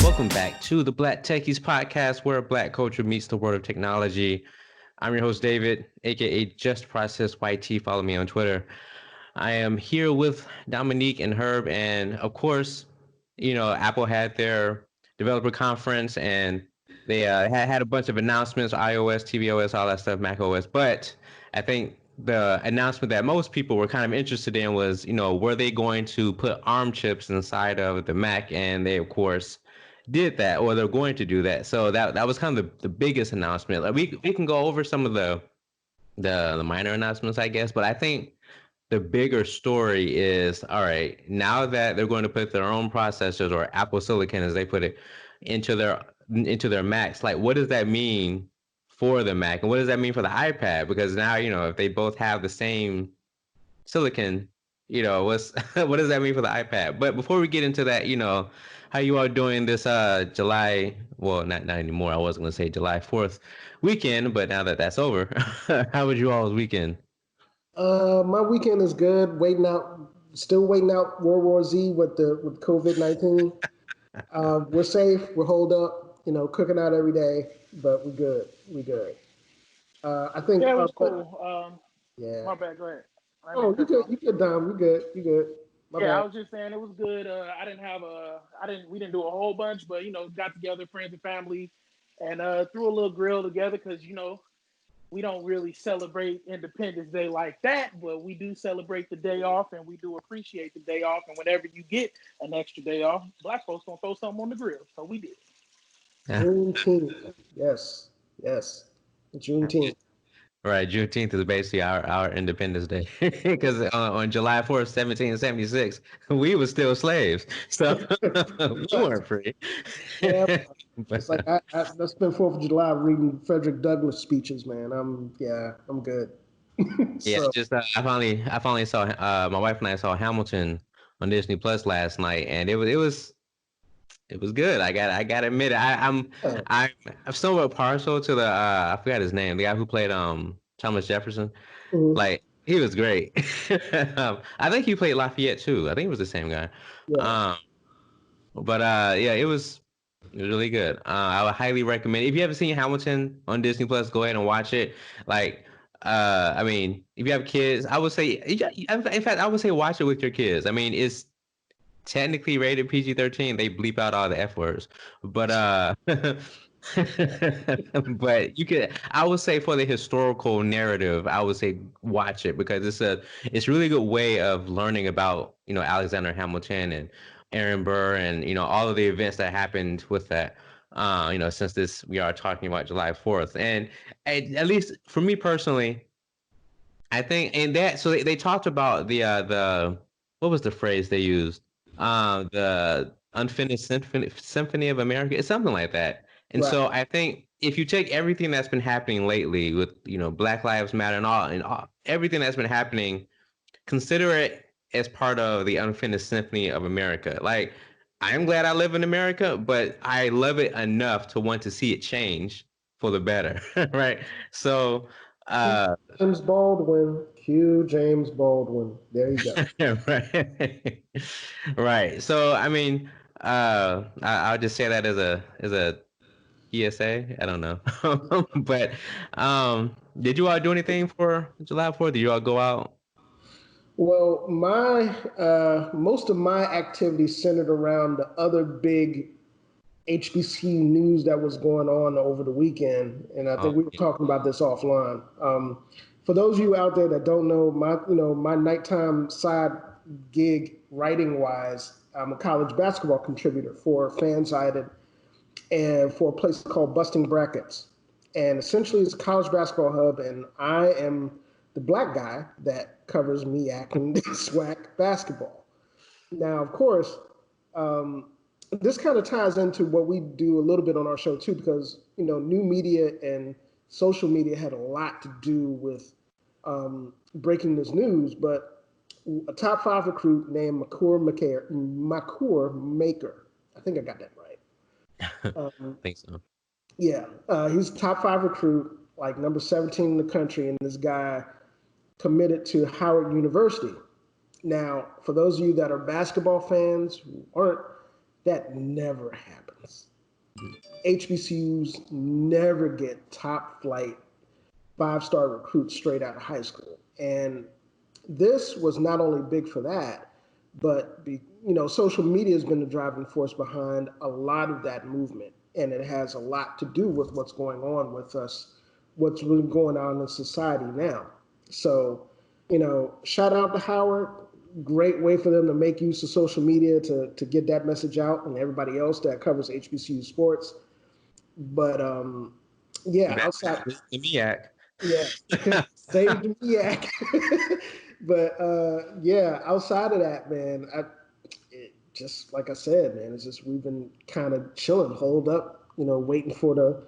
Welcome back to the Black Techies podcast, where Black culture meets the world of technology. I'm your host, David, aka Just Process YT. Follow me on Twitter. I am here with Dominique and Herb, and of course, Apple had their developer conference, and they had a bunch of announcements: iOS, tvOS, all that stuff, macOS. But I think the announcement that most people were kind of interested in was, were they going to put ARM chips inside of the Mac? And they, of course, did that, or they're going to do that. So that was kind of the biggest announcement. Like we can go over some of the minor announcements, I guess, but I think the bigger story is, all right, now that they're going to put their own processors, or Apple Silicon as they put it, into their Macs, like what does that mean for the Mac, and what does that mean for the iPad? Because now, if they both have the same silicon, what's what does that mean for the iPad? But before we get into that, how you all doing this July, well, not anymore, I wasn't going to say July 4th weekend, but now that that's over, how was you all's weekend? My weekend is good. Still waiting out World War Z with COVID-19. We're safe. We're holed up. Cooking out every day, but we good. We good. I think. Yeah, it was But cool. yeah. My bad. Go ahead. I didn't Oh, mean to you cut you good? off. You good, Dom? You good? You good? My Yeah, I bad. was just saying it was good. We didn't do a whole bunch, but got together, friends and family, and threw a little grill together because we don't really celebrate Independence Day like that, but we do celebrate the day off, and we do appreciate the day off. And whenever you get an extra day off, Black folks gonna throw something on the grill, so we did. Yeah. Juneteenth. Yes. Yes. Juneteenth. Right, Juneteenth is basically our Independence Day, because on July 4th, 1776, we were still slaves, so we Right. weren't free. Yeah. It's like But I spent Fourth of July reading Frederick Douglass speeches, man. I'm good. yeah, So just I finally saw my wife and I saw Hamilton on Disney Plus last night, and it was good. I gotta admit it. I'm I'm somewhat partial to the I forgot his name, the guy who played Thomas Jefferson. mhm, Like, he was great. I think he played Lafayette too. I think it was the same guy. yeah. Um, but yeah, it was really good. I would highly recommend, if you haven't seen Hamilton on Disney Plus, go ahead and watch it. Like, I mean, if you have kids, I would say, in fact, I would say watch it with your kids. I mean, it's technically rated PG-13. They bleep out all the F words, but but I would say, for the historical narrative, I would say watch it, because it's a really good way of learning about, Alexander Hamilton and Aaron Burr, and all of the events that happened with that. Since we are talking about July 4th, and at least for me personally, I think, and that, so they talked about the what was the phrase they used? The unfinished symphony of America. It's something like that. And Right. so I think if you take everything that's been happening lately with, Black Lives Matter, and everything that's been happening, consider it as part of the unfinished symphony of America. Like, I'm glad I live in America, but I love it enough to want to see it change for the better, right? So, Q uh, James Baldwin. Q James Baldwin. There you go. right, right. So, I mean, I'll just say that as a PSA. I don't know, but did you all do anything for July 4th? Did you all go out? Well, my most of my activity centered around the other big HBCU news that was going on over the weekend, and I Oh, think we were talking about this offline. For those of you out there that don't know, my nighttime side gig writing wise, I'm a college basketball contributor for Fansided and for a place called Busting Brackets. And essentially, it's a college basketball hub, and I am the black guy that covers MEAC and SWAC basketball. Now, of course, um, this kind of ties into what we do a little bit on our show too, because new media and social media had a lot to do with breaking this news. But a top five recruit named Makur Maker, I think I got that right. I think so. Yeah, he's top five recruit, like number 17 in the country, and this guy committed to Howard University. Now, for those of you that are basketball fans who aren't, that never happens. HBCUs never get top flight 5-star recruits straight out of high school. And this was not only big for that, but social media has been the driving force behind a lot of that movement. And it has a lot to do with what's going on with us, what's really going on in society now. So, shout out to Howard. Great way for them to make use of social media to get that message out, and everybody else that covers HBCU sports. But yeah, outside the MEAC. yes, save the MEAC. But yeah, outside of that, man, just like I said, man, it's just we've been kind of chilling, holed up, waiting for the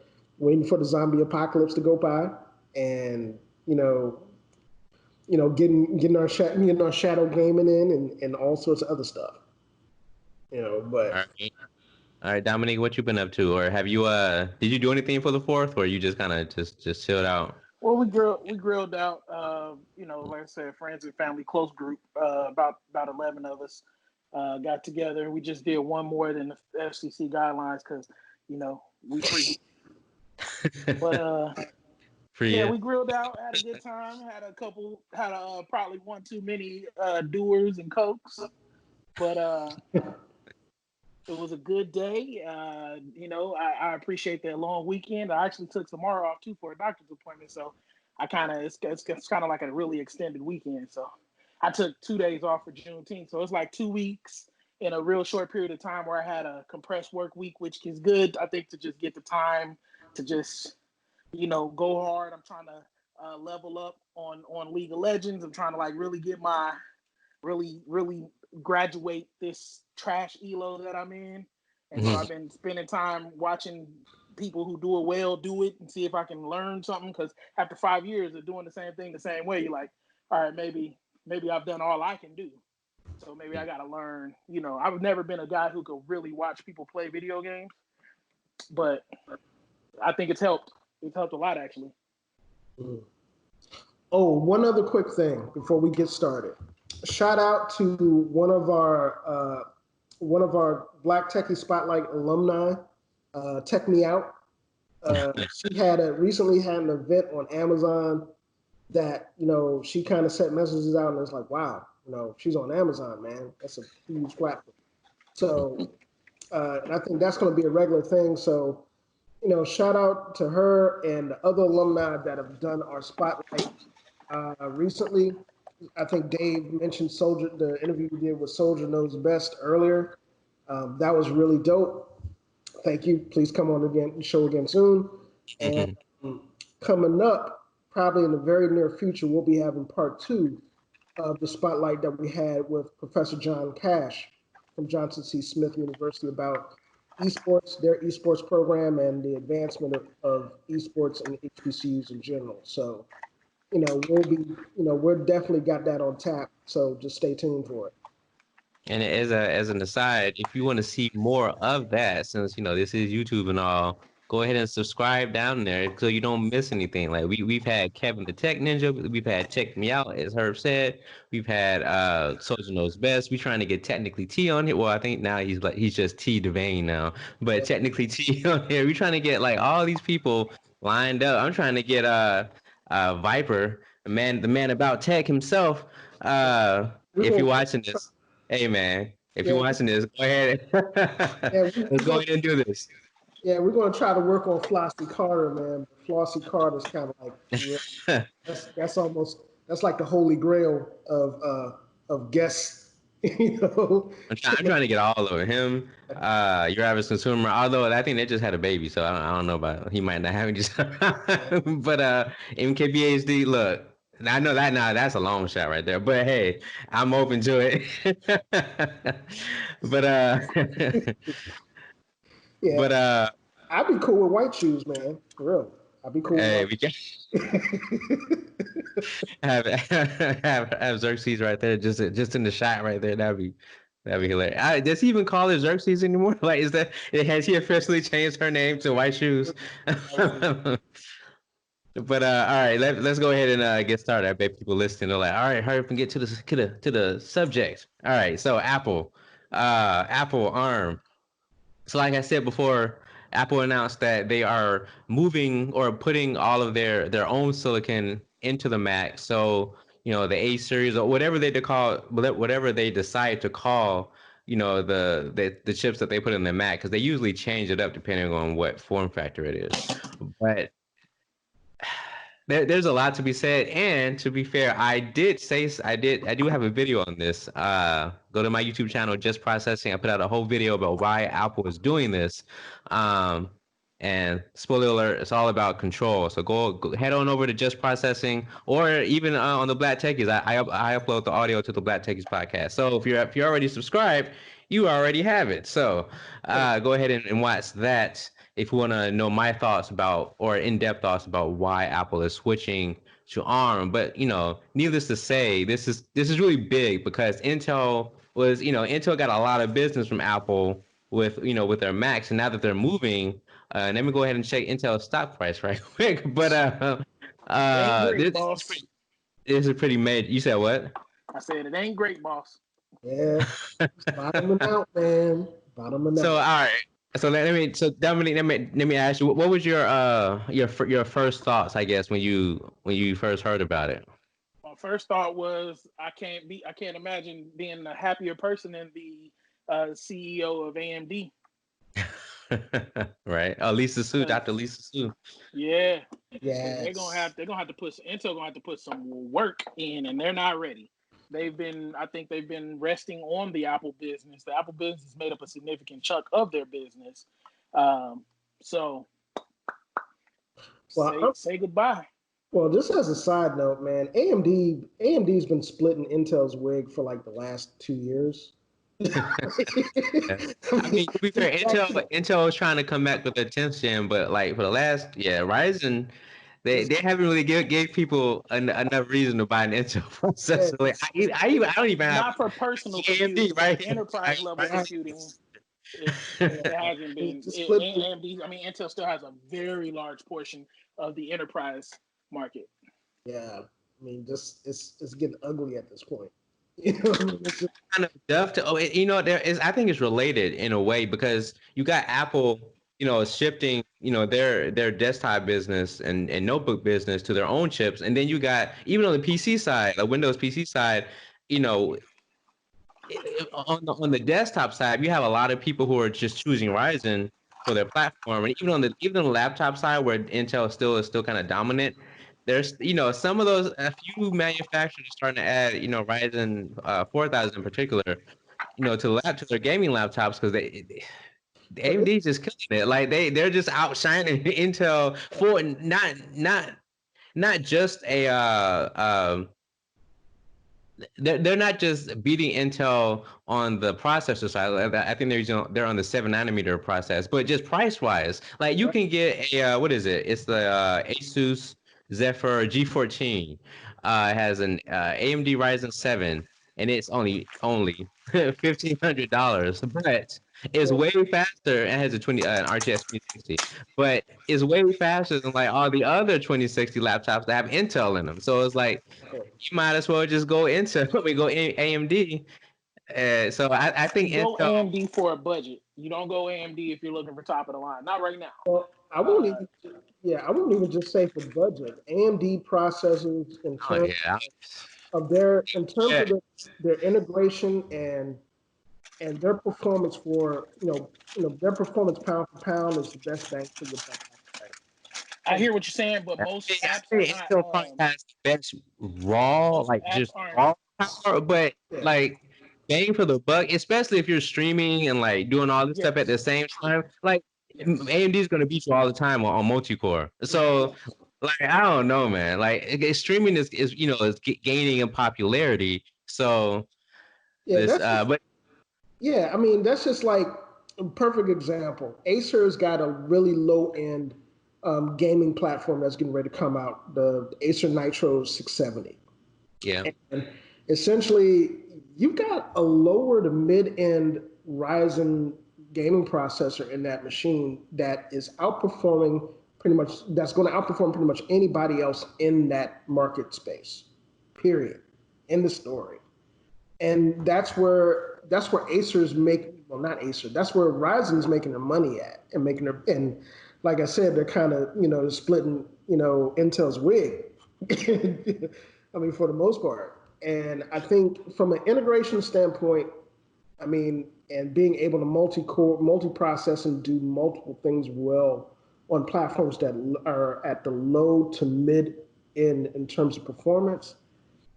zombie apocalypse to go by, and getting our shadow gaming in and all sorts of other stuff. But All right, Dominique, what you been up to, or have you did you do anything for the 4th, or you just kind of just chilled out? Well, we grilled out, like I said, friends and family, close group, about 11 of us got together. We just did one more than the FCC guidelines because, we free. But yeah, we grilled out, had a good time, had probably one too many doers and cokes, but it was a good day. I appreciate that long weekend. I actually took tomorrow off too for a doctor's appointment, so it's kind of like a really extended weekend. So I took 2 days off for Juneteenth, so it's like 2 weeks in a real short period of time where I had a compressed work week, which is good. I think to just get the time to just go hard. I'm trying to level up on League of Legends. I'm trying to like really get my really graduate this trash elo that I'm in. And so I've been spending time watching people who do it well do it and see if I can learn something. Because after 5 years of doing the same thing the same way, you're like, all right, maybe I've done all I can do. So maybe I got to learn. I've never been a guy who could really watch people play video games, but I think it's helped. It's helped a lot, actually. Oh, one other quick thing before we get started. Shout out to one of our Black Techie Spotlight alumni, Tech Me Out. She recently had an event on Amazon that she kind of sent messages out and it's like, wow, she's on Amazon, man. That's a huge platform. So, and I think that's going to be a regular thing. So, shout out to her and the other alumni that have done our spotlight recently. I think Dave mentioned the interview we did with Soldier Knows Best earlier. That was really dope. Thank you. Please come on the show again soon. And coming up, probably in the very near future, we'll be having part 2 of the spotlight that we had with Professor John Cash from Johnson C. Smith University about esports, their esports program, and the advancement of esports and HBCUs in general. So, we're definitely got that on tap. So just stay tuned for it. And as an aside, if you want to see more of that, since this is YouTube and all, go ahead and subscribe down there so you don't miss anything. Like we've had Kevin the Tech Ninja, we've had Check Me Out, as Herb said, we've had Soldier Knows Best. We're trying to get Technically T on here. Well, I think now he's just T Devane now, but Technically T on here. We're trying to get like all these people lined up. I'm trying to get Viper, the man about tech himself. If you're watching this. Hey man, if you're watching this, go ahead. Let's go ahead and do this. Yeah, we're going to try to work on Flossie Carter, man. Flossie Carter's kind of like that's like the holy grail of guests. I'm trying to get all over him. Your average consumer, although I think they just had a baby, so I don't know about he might not have just. But MKBHD, look. I know that now that's a long shot right there, but hey, I'm open to it. But yeah. But I'd be cool with white shoes, man. For real. I'd be cool. Hey, we can have Xerxes right there, just in the shot right there. That'd be hilarious. Does he even call her Xerxes anymore? Like, has he officially changed her name to White Shoes? But all right, let's go ahead and get started. I bet people listening are like, all right, hurry up and get to the subject. All right, so Apple ARM. So like I said before, Apple announced that they are moving or putting all of their own silicon into the Mac. So, the A series or whatever they decide to call, the chips that they put in the Mac, because they usually change it up depending on what form factor it is. But there's a lot to be said, and to be fair, I do have a video on this. Go to my YouTube channel, Just Processing. I put out a whole video about why Apple is doing this. Um, and spoiler alert, it's all about control. So go head on over to Just Processing, or even on the Black Techies. I upload the audio to the Black Techies podcast. So if you're already subscribed, you already have it. So go ahead and watch that if you want to know my thoughts about or in-depth thoughts about why Apple is switching to ARM. But needless to say, this is really big because Intel got a lot of business from Apple with their Macs, and now that they're moving, let me go ahead and check Intel's stock price right quick. But It ain't great, this is boss. this is pretty major. You said what? I said it ain't great, boss. Yeah, bottoming out, man. Bottoming So all out. right. So so Dominic, let me ask you, what was your first thoughts, I guess, when you first heard about it? My first thought was I can't imagine being a happier person than the CEO of AMD. Right. Oh, Lisa Su, Dr. Because Lisa Su. yeah, because Yes. they're gonna have to put Intel gonna have to put some work in, and they're not ready. I think they've been resting on the Apple business. The Apple business made up a significant chunk of their business. So Well, say goodbye. well, just as a side note, man, AMD's been splitting Intel's wig for like the last 2 years. Yeah. I I mean, mean, to be fair, Intel was trying to come back with their 10th gen, but like for the last, yeah, Ryzen, they haven't really gave people enough reason to buy an Intel yeah, processor. Like I don't even have Not for personal AMD, computing, but right? for enterprise level Right. computing, it yeah. hasn't been. Just split. AMD, I mean, Intel still has a very large portion of the enterprise market. Yeah, I mean, just it's getting ugly at this point. You know, what I mean? It's just, Kind of tough to there is, I think it's related in a way because you got Apple shifting their desktop business and notebook business to their own chips, and then you got, even on the PC side, the Windows PC side, you know on the desktop side, you have a lot of people who are just choosing Ryzen for their platform, and even on the laptop side, where Intel is still kind of dominant. There's some of those, a few manufacturers are starting to add Ryzen 4000 in particular, to their gaming laptops, because the but AMD is just killing it. Like they're just outshining Intel for not just a they're not just beating Intel on the processor side. I think they're on the 7 nanometer process, but just price wise, like you can get a what is it? It's the Asus Zephyr G14. It has an AMD Ryzen 7, and it's only $1,500, but it's way faster. And has a an RTX 2060, but it's way faster than like all the other 2060 laptops that have Intel in them. So it's like you might as well just go into we go AMD. So I think You go Intel. AMD for a budget. You don't go AMD if you're looking for top of the line. Not right now. well, I won't Uh, even. Yeah, I wouldn't even just say for budget. AMD processors in Oh terms yeah, of their in terms yeah. of their integration and their performance for their performance pound for pound is the best bang for your buck. I hear what you're saying, but I most think, apps I are think not. Intel probably has the best raw, Most like apps just aren't. raw power, but Yeah, like bang for the buck, especially if you're streaming and like doing all this stuff at the Yes. same time. Like Yes. AMD is gonna beat you all the time on multi-core. So Yes. like I don't know, man. Like streaming is gaining in popularity. So yeah, this that's just but yeah. I mean, that's just like a perfect example. Acer's got a really low end gaming platform that's getting ready to come out, the Acer Nitro 670. yeah. And essentially, you've got a lower to mid end Ryzen gaming processor in that machine that is outperforming that's going to outperform pretty much anybody else in that market space. Period. In the story. And that's where Acer's not Acer. That's where Ryzen's making their money at and making their and like I said, they're kind of splitting Intel's wig. I mean, for the most part. And I think from an integration standpoint, I mean, and being able to multi-core, multi-process, and do multiple things well on platforms that are at the low to mid end in terms of performance,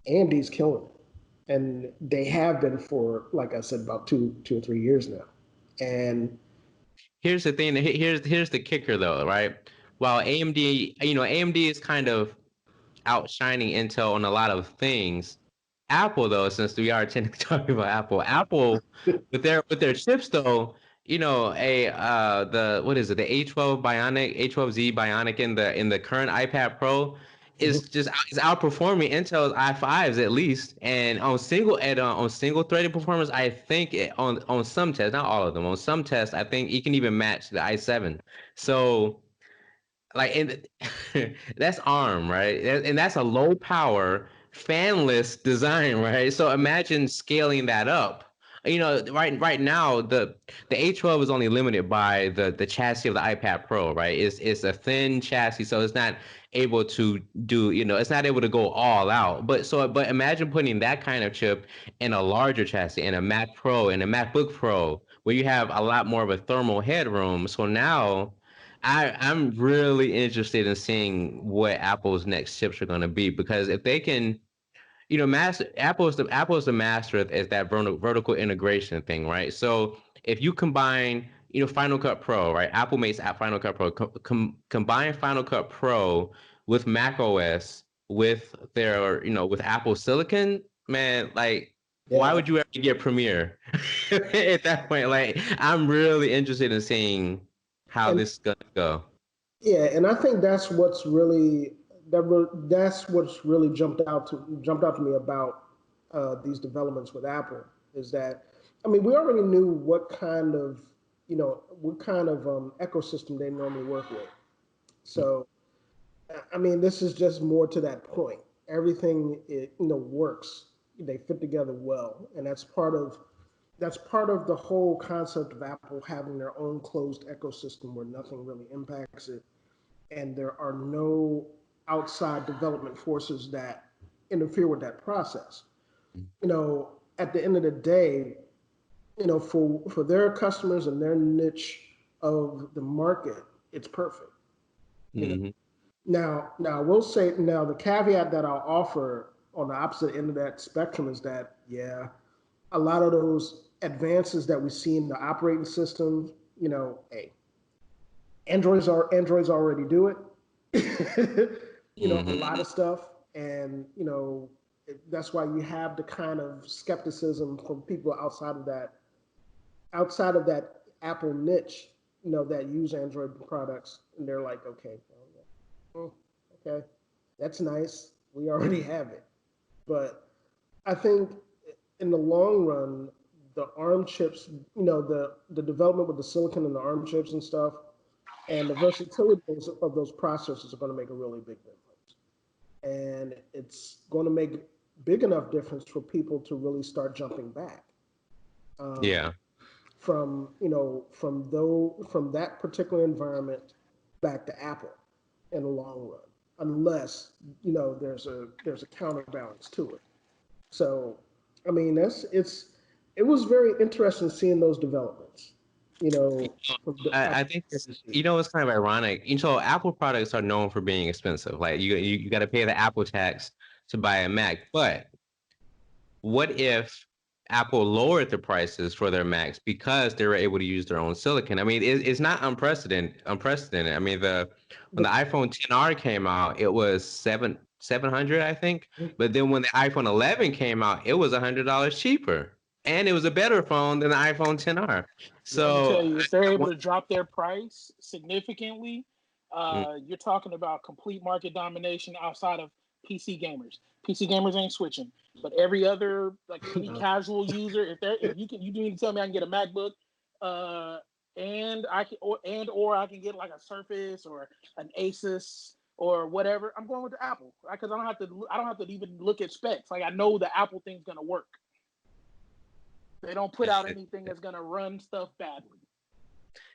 AMD's killing it. And they have been for, like I said, about 2 or 3 years now. And Here's the thing. Here's the kicker, though, right? While AMD, AMD is kind of outshining Intel on a lot of things. Apple, though, since we are technically talking about Apple with their chips, though, the what is it, the A12 Bionic, A12Z Bionic in the current iPad Pro is outperforming Intel's i5s at least, and on single threaded performance, I think on some tests, not all of them, on some tests, I think it can even match the i7. So like and that's ARM, right? And that's a low power fanless design, right? So imagine scaling that up. Right now the A12 is only limited by the chassis of the iPad Pro, right? It's a thin chassis, so it's not able to do, it's not able to go all out. But imagine putting that kind of chip in a larger chassis, in a Mac Pro, in a MacBook Pro, where you have a lot more of a thermal headroom. So now I'm really interested in seeing what Apple's next chips are going to be, because if they can, master Apple's the master is that vertical integration thing, right? So if you combine, Final Cut Pro, right? Apple makes Final Cut Pro. Combine Final Cut Pro with Mac OS with their, with Apple Silicon, man, like why yeah, would you ever get Premiere at that point? Like I'm really interested in seeing how and this is gonna go. yeah, and I think that's what's really jumped out to me about these developments with Apple is that, I mean, we already knew what kind of ecosystem they normally work with. So I mean, this is just more to that point. Everything works. They fit together well, and that's part of the whole concept of Apple having their own closed ecosystem where nothing really impacts it, and there are no outside development forces that interfere with that process. At the end of the day, for their customers and their niche of the market, it's perfect. You know, Hmm. now I will say, now the caveat that I'll offer on the opposite end of that spectrum is that, yeah, a lot of those advances that we see in the operating system, hey, Androids already do it. A Hmm. lot of stuff, and that's why you have the kind of skepticism from people outside of that Apple niche, that use Android products, and they're like, okay, well, okay, that's nice. We already have it. But I think in the long run, the ARM chips, the development with the silicon and the ARM chips and stuff, and the versatility of those processors are going to make a really big difference. And it's going to make big enough difference for people to really start jumping back. Um, Yeah. from that particular environment back to Apple in the long run, unless there's a counterbalance to it. So, I mean, it was very interesting seeing those developments. From I Apple think PCC. it's kind of ironic. Apple products are known for being expensive. Like you got to pay the Apple tax to buy a Mac. But what if Apple lowered the prices for their Macs because they were able to use their own silicon? I mean, it's not unprecedented. I mean, the when the iPhone 10R came out, it was 700, I think. But then when the iPhone 11 came out, it was $100 cheaper, and it was a better phone than the iPhone 10R. Let me So tell you, if they're able I to drop their price significantly, want. you're talking about complete market domination outside of PC gamers. PC gamers ain't switching, but every other, like any Uh, casual user, if you do need to tell me I can get a MacBook uh, and I can get like a Surface or an Asus or whatever, I'm going with the Apple because I don't have to even look at specs. Like I know the Apple thing's gonna work. They don't put out anything that's gonna run stuff badly.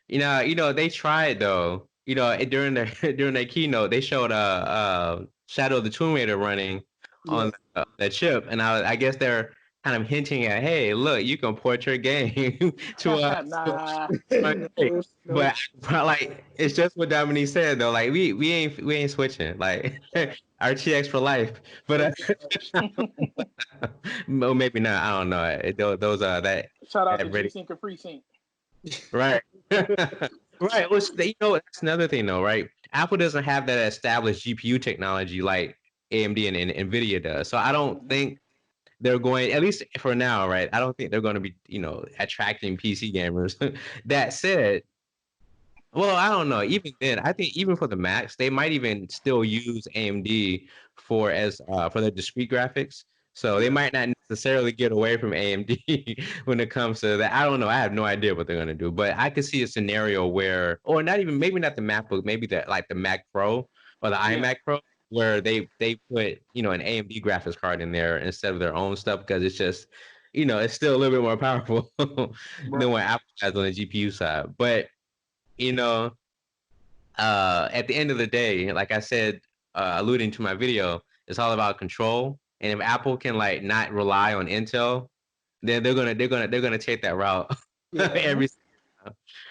They tried though. During their during their keynote, they showed Shadow of the Tomb Raider running on the chip, and I guess they're kind of hinting at, hey, look, you can port your game to Nah. but like it's just what Dominique said though. Like we ain't switching. Like RTX for life, but well, maybe not. I don't know. Those that Shout out to ready. G-Sync and FreeSync. Right. Right. Well, that's another thing though, right? Apple doesn't have that established GPU technology like AMD and Nvidia does. So I don't think they're going, at least for now, right? I don't think they're going to be, attracting PC gamers. That said, well, I don't know. Even then, I think even for the Macs, they might even still use AMD for their discrete graphics. So they might not necessarily get away from AMD when it comes to that. I don't know. I have no idea what they're gonna do, but I could see a scenario where, or not even, maybe not the MacBook, maybe the Mac Pro or the iMac Pro, where they put an AMD graphics card in there instead of their own stuff because it's just it's still a little bit more powerful than what Apple has on the GPU side. But you know, at the end of the day, like I said, alluding to my video, it's all about control. And if Apple can like not rely on Intel, then they're gonna take that route every.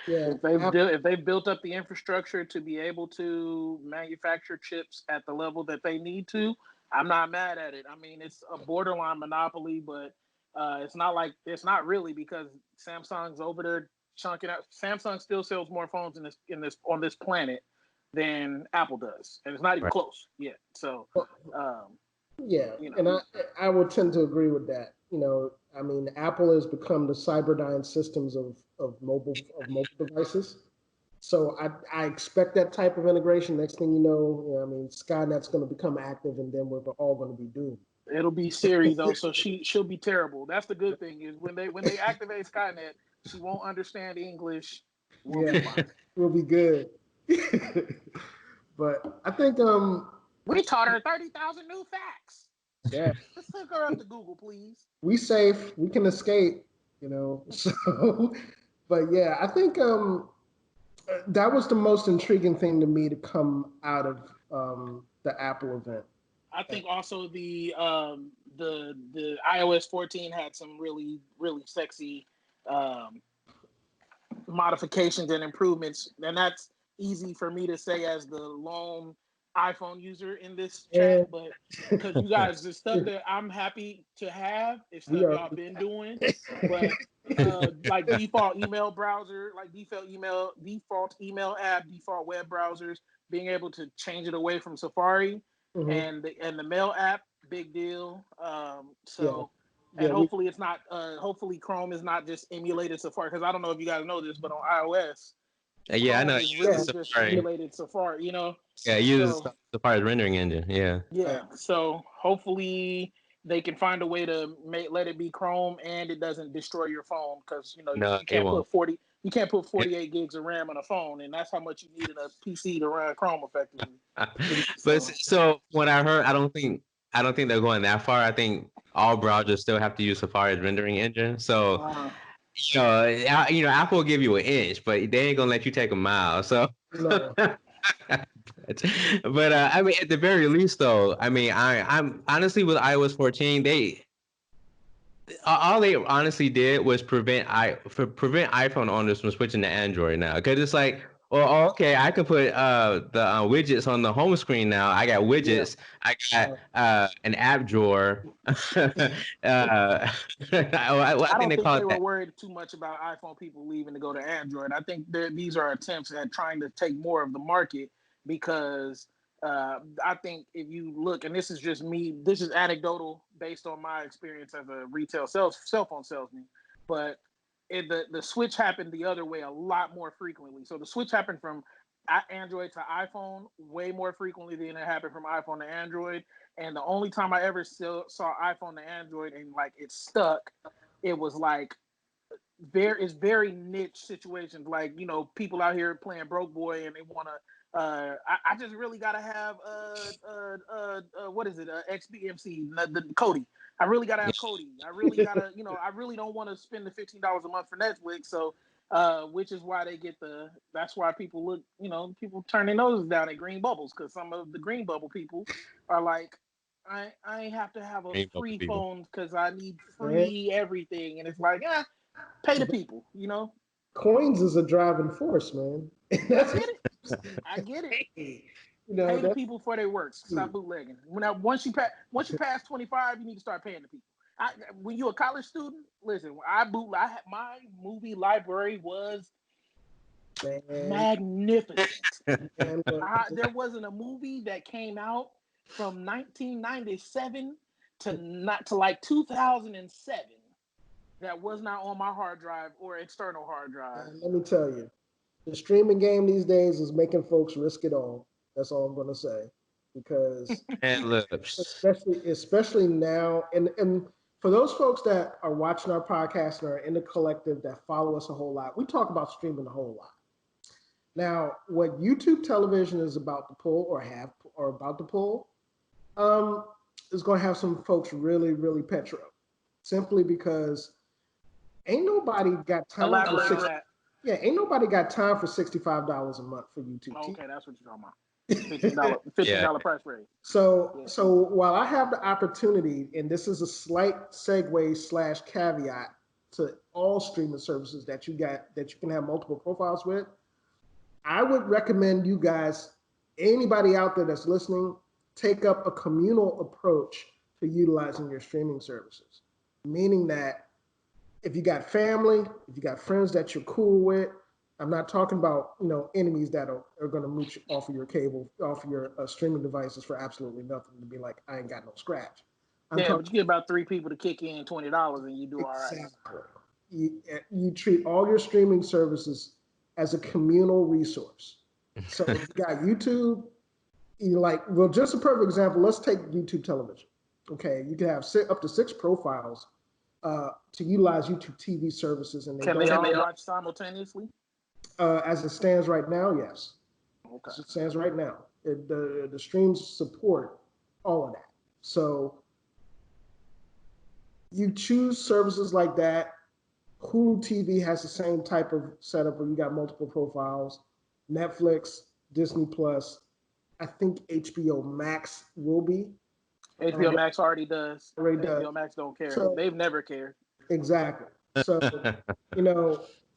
Yeah. If they've built up the infrastructure to be able to manufacture chips at the level that they need to, I'm not mad at it. I mean, it's a borderline monopoly, but it's not really because Samsung's over there chunking out. Samsung still sells more phones on this planet than Apple does, and it's not even close yet. So, and I would tend to agree with that. I mean, Apple has become the Cyberdyne systems of mobile devices. So I expect that type of integration. Next thing you know, I mean, Skynet's going to become active, and then we're all going to be doomed. It'll be Siri though, so she'll be terrible. That's the good thing is when they activate Skynet, she won't understand English. We'll be good. But I think we taught her 30,000 new facts. Yeah, let's hook her up to Google, please. We safe. We can escape. So, but yeah, I think that was the most intriguing thing to me to come out of the Apple event. I think also the iOS 14 had some really, really sexy modifications and improvements, and that's easy for me to say as the lone iPhone user in this chat, but because you guys, the stuff that I'm happy to have is stuff y'all been doing, but like default email browser, like default email app, default web browsers, being able to change it away from Safari. And the mail app, big deal. Hopefully it's not. Hopefully Chrome is not just emulated Safari, because I don't know if you guys know this, but on iOS, yeah, I know. It's really just emulated Safari. Yeah, it uses Safari's rendering engine. Yeah. Yeah. So hopefully they can find a way to let it be Chrome and it doesn't destroy your phone, because you can't put 48 gigs of RAM on a phone, and that's how much you need in a PC to run Chrome effectively. So when I heard, I don't think they're going that far. I think all browsers still have to use Safari's rendering engine. So Apple will give you an inch, but they ain't gonna let you take a mile. So. No. But I mean, at the very least, though, I mean, I'm honestly with iOS 14, all they honestly did was prevent iPhone owners from switching to Android now, because it's like, well, okay, I can put the widgets on the home screen now. I got widgets. I got an app drawer. I think they call it they that. were worried too much about iPhone people leaving to go to Android. I think these are attempts at trying to take more of the market, because I think if you look, and this is just me, this is anecdotal based on my experience as a retail cell phone salesman, but the switch happened the other way a lot more frequently. So the switch happened from Android to iPhone way more frequently than it happened from iPhone to Android. And the only time I ever saw iPhone to Android and like it stuck, it was like very niche situations. Like, you know, people out here playing broke boy and they want to. I just really gotta have what is it? XBMC, the Cody. I really gotta have Cody. I really gotta, you know, I really don't want to spend the $15 a month for Netflix. So, which is why they get that's why people look, you know, people turn their noses down at green bubbles, because some of the green bubble people are like, I ain't have to have a free phone because I need free everything, and it's like, pay the people, you know. Coins is a driving force, man. I get it. Hey, you know, pay the people for their work. Stop bootlegging. Once you pass 25, you need to start paying the people. When you're a college student, listen. My movie library was magnificent. There wasn't a movie that came out from 1997 to like 2007 that was not on my hard drive or external hard drive. Let me tell you, the streaming game these days is making folks risk it all. That's all I'm going to say, because especially now, and for those folks that are watching our podcast and are in the collective that follow us a whole lot, we talk about streaming a whole lot. Now, what YouTube television is about to pull or about to pull, is going to have some folks really, really petro, simply because ain't nobody got time ain't nobody got time for $65 a month for YouTube. Oh, okay, that's what you're talking about. $15 price rate. So while I have the opportunity, and this is a slight segue / caveat to all streaming services that you can have multiple profiles with, I would recommend you guys, anybody out there that's listening, take up a communal approach to utilizing your streaming services. Meaning that if you got family, if you got friends that you're cool with, I'm not talking about, you know, enemies that are going to mooch off of your cable, off of your streaming devices for absolutely nothing, to be like, I ain't got no scratch. But you get about 3 people to kick in $20 and you do all right. You treat all your streaming services as a communal resource. So if you got YouTube, just a perfect example, let's take YouTube television. Okay, you can have up to 6 profiles to utilize YouTube TV services, and can they all watch simultaneously? As it stands right now, yes. Okay. As it stands right now, the streams support all of that. So you choose services like that. Hulu TV has the same type of setup where you got multiple profiles. Netflix, Disney Plus, I think HBO Max will be. HBO Max already does. HBO Max don't care. So, they've never cared. Exactly.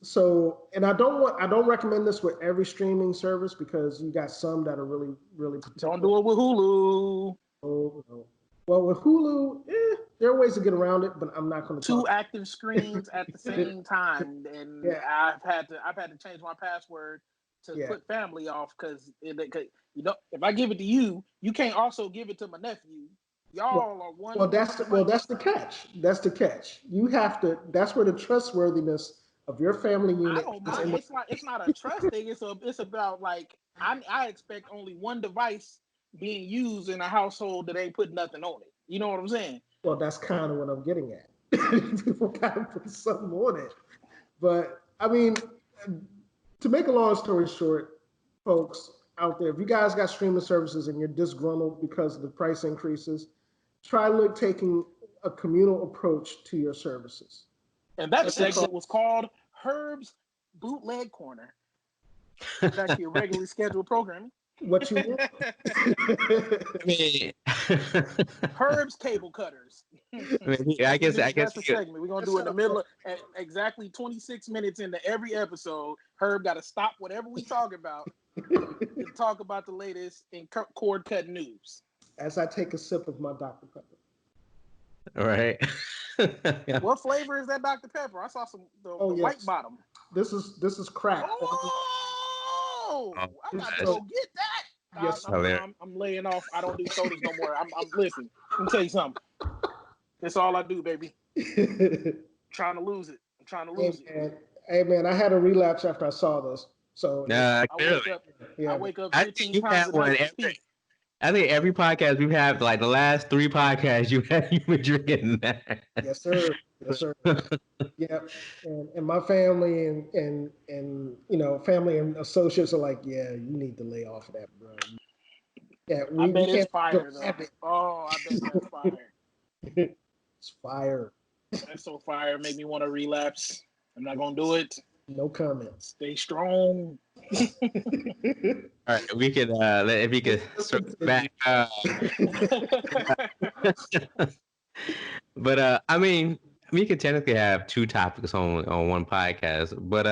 So, and I don't recommend this with every streaming service, because you got some that are really, really particular. Don't do it with Hulu. Oh, no. Well, with Hulu, there are ways to get around it, but I'm not going to. 2 active screens at the same time, and I've had to change my password to put family off, because if I give it to you, you can't also give it to my nephew. Y'all are one. Well, that's the catch. That's the catch. You have to. That's where the trustworthiness of your family unit. I don't mind. It's not a trust thing. It's about, like, I expect only one device being used in a household that ain't put nothing on it. You know what I'm saying? Well, that's kind of what I'm getting at. People gotta put something on it. But I mean, to make a long story short, folks out there, if you guys got streaming services and you're disgruntled because of the price increases, try taking a communal approach to your services. And that segment was called Herb's Bootleg Corner. That's your regularly scheduled programming. What you want? Herb's Cable Cutters. I guess that's the segment we're gonna do in the middle of exactly 26 minutes into every episode. Herb got to stop whatever we talk about to talk about the latest in cord cut news. As I take a sip of my Dr. Pepper. All right. What flavor is that Dr. Pepper? I saw the white bottom. This is crack. Oh, I got to go get that. Yes, I'm laying off. I don't do sodas no more. I'm listen. Let me tell you something. That's all I do, baby. Trying to lose it. I'm trying to lose it. Hey man, I had a relapse after I saw this. So I wake up 15 times a night. I think every podcast we've had, like the last 3 podcasts, you've been drinking that. Yes, sir. Yes, sir. Yeah, and my family and family and associates are like, yeah, you need to lay off of that, bro. Yeah, I we bet it's can't fire though. have it. Oh, I bet that's fire. It's fire. That's so fire. Make me want to relapse. I'm not gonna do it. No comments. Stay strong. All right, we could if we could circle back. But I mean, we could technically have 2 topics on one podcast, but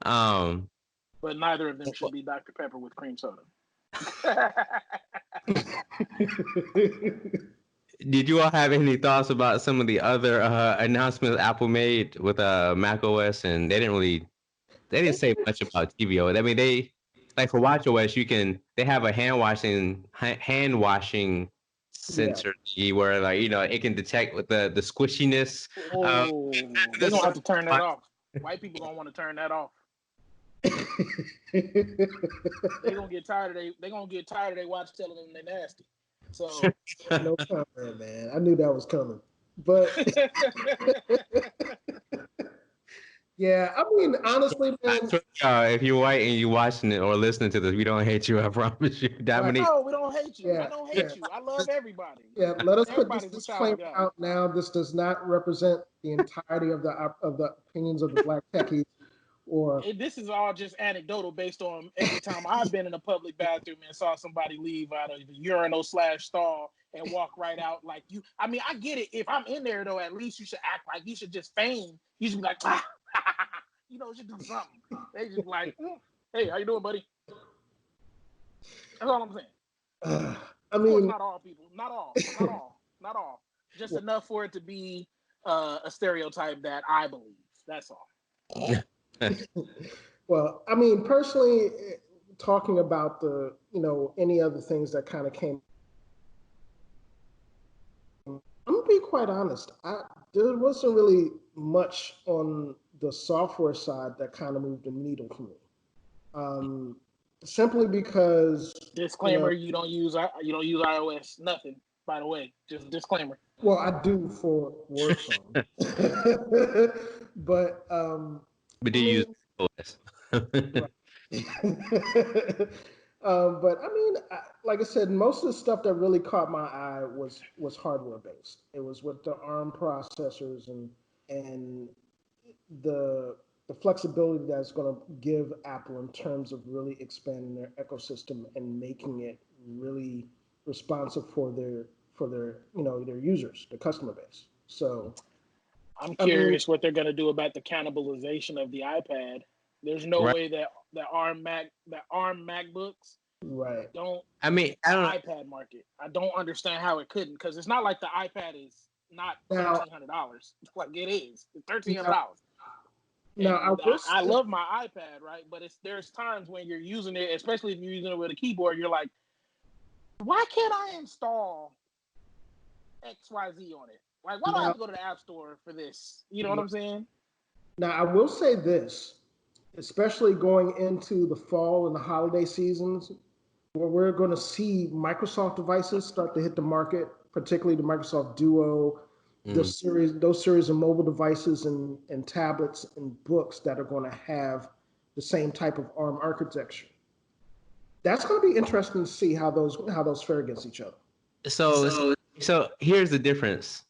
um, But neither of them should be Dr. Pepper with cream soda. did you all have any thoughts about some of the other announcements Apple made with Mac OS? And they didn't say much about tvOS. I mean, they like for watchOS, they have a hand washing sensor where like it can detect with the squishiness. Oh, they're gonna have to turn that off. White people gonna want to turn that off. They're gonna get tired of they watch telling them they're nasty. So no comment, man. I knew that was coming, but yeah, I mean, honestly, man. If you're white and you're watching it or listening to this, we don't hate you. I promise you, Dominique. No, we don't hate you. I don't hate you. I love everybody. Yeah, let us put this disclaimer out now. This does not represent the entirety of the opinions of the Black Techies. Or this is all just anecdotal based on every time I've been in a public bathroom and saw somebody leave out of the urinal/stall and walk right out like you. I mean, I get it. If I'm in there though, at least you should act like you should just feign. You should be like, you should do something. They just like, hey, how you doing, buddy? That's all I'm saying. I mean, not all people, not all. Just enough for it to be a stereotype that I believe. That's all. Well, I mean, personally, talking about the, any other things that kind of came, I'm gonna be quite honest. There wasn't really much on the software side that kind of moved the needle for me. Simply because disclaimer, you don't use iOS, nothing. By the way, just disclaimer. Well, I do for work phone, but do you use OS? But I mean, like I said, most of the stuff that really caught my eye was hardware based. It was with the ARM processors and the flexibility that's going to give Apple in terms of really expanding their ecosystem and making it really responsive for their their users, the customer base. So I'm curious what they're going to do about the cannibalization of the iPad. There's no way that ARM MacBooks don't. I mean, I don't iPad market. I don't understand how it couldn't, because it's not like the iPad is not $1,300. Like it is. It's $1,300. Now I love my iPad, right? But there's times when you're using it, especially if you're using it with a keyboard, you're like, why can't I install XYZ on it? Like, why do I have to go to the App Store for this? You know what I'm saying? Now, I will say this, especially going into the fall and the holiday seasons, where we're going to see Microsoft devices start to hit the market, particularly the Microsoft Duo, those series of mobile devices and tablets and books that are going to have the same type of ARM architecture. That's going to be interesting to see how those fare against each other. So here's the difference.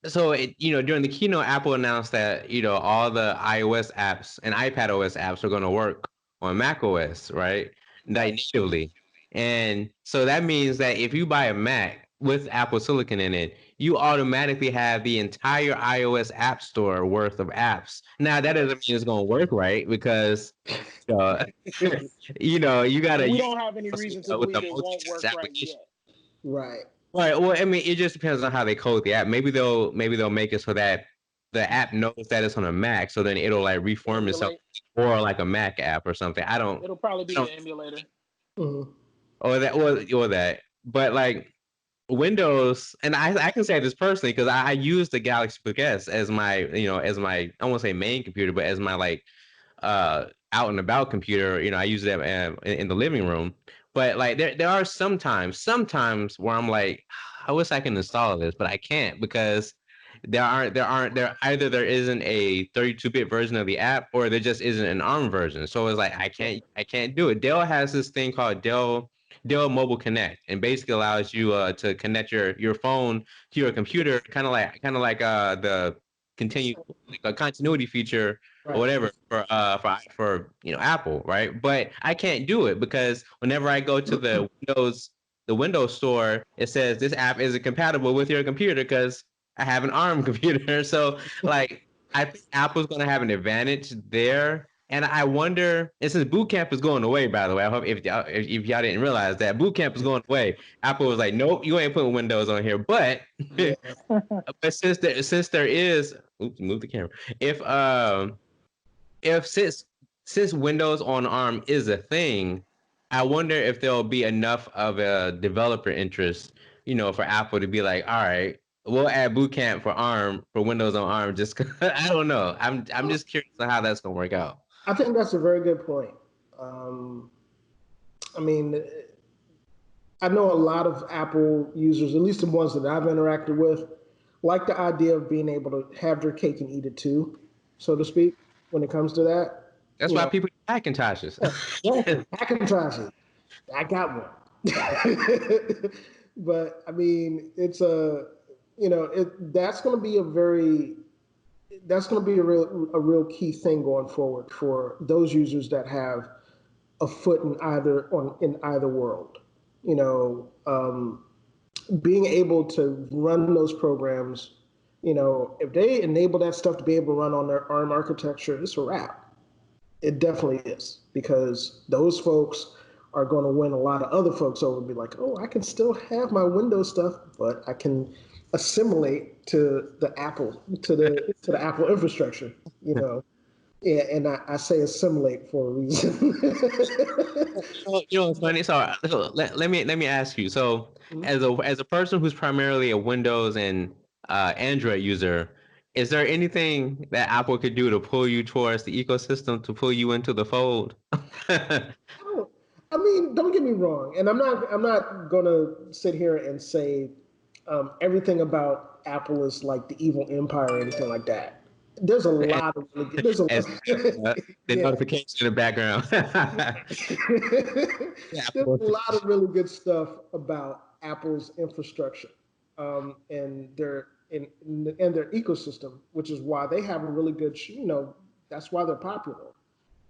So during the keynote, Apple announced that all the iOS apps and iPad OS apps are going to work on Mac OS, right? Natively. And so that means that if you buy a Mac with Apple Silicon in it, you automatically have the entire iOS app store worth of apps. Now that doesn't mean it's going to work, right? Because you gotta. We don't have any reason to believe it won't work right yet. Right. Right. Well, I mean, it just depends on how they code the app. Maybe they'll make it so that the app knows that it's on a Mac, so then it'll like reform itself or like a Mac app or something. It'll probably be an emulator. Mm-hmm. Or that. But like Windows, and I can say this personally because I use the Galaxy Book S as my I won't say main computer, but as my like out and about computer. I use it in the living room. But like there are sometimes where I'm like, I wish I can install this, but I can't because there either there isn't a 32-bit version of the app or there just isn't an ARM version. So it's like I can't do it. Dell has this thing called Dell Mobile Connect, and basically allows you to connect your phone to your computer, kind of like the continue like a continuity feature or Right. whatever for Apple, right? But I can't do it because whenever I go to the Windows store, it says this app isn't compatible with your computer because I have an ARM computer. So like I think Apple's gonna have an advantage there. And I wonder, and since Boot Camp is going away, by the way, I hope if y'all didn't realize that Boot Camp is going away, Apple was like, nope, you ain't putting Windows on here. But Yeah. but since there is, oops, move the camera. If since Windows on ARM is a thing, I wonder if there'll be enough of a developer interest, for Apple to be like, all right, we'll add Boot Camp for ARM for Windows on ARM. Just 'cause- I don't know. I'm just curious on how that's gonna work out. I think that's a very good point. Um, I mean, I know a lot of Apple users, at least the ones that I've interacted with, like the idea of being able to have their cake and eat it too, so to speak, when it comes to that. That's You why know, people use Hacintoshes. yeah, Hackintosh, I got one. But I mean, it's that's going to be a real key thing going forward for those users that have a foot in either world. You know, being able to run those programs, if they enable that stuff to be able to run on their ARM architecture, it's a wrap. It definitely is because those folks are going to win a lot of other folks over and be like, oh, I can still have my Windows stuff, but I can assimilate to the Apple infrastructure. Yeah, and I say assimilate for a reason. It's funny. So let me ask you. So as a person who's primarily a Windows and Android user, is there anything that Apple could do to pull you towards the ecosystem to pull you into the fold? I mean, don't get me wrong, and I'm not gonna sit here and say everything about Apple is like the evil empire or anything like that. There's a And lot of really good. There's a as the yeah. notification in the background. Yeah, There's Apple. a lot of really good stuff about Apple's infrastructure and their ecosystem, which is why they have a really good. That's why they're popular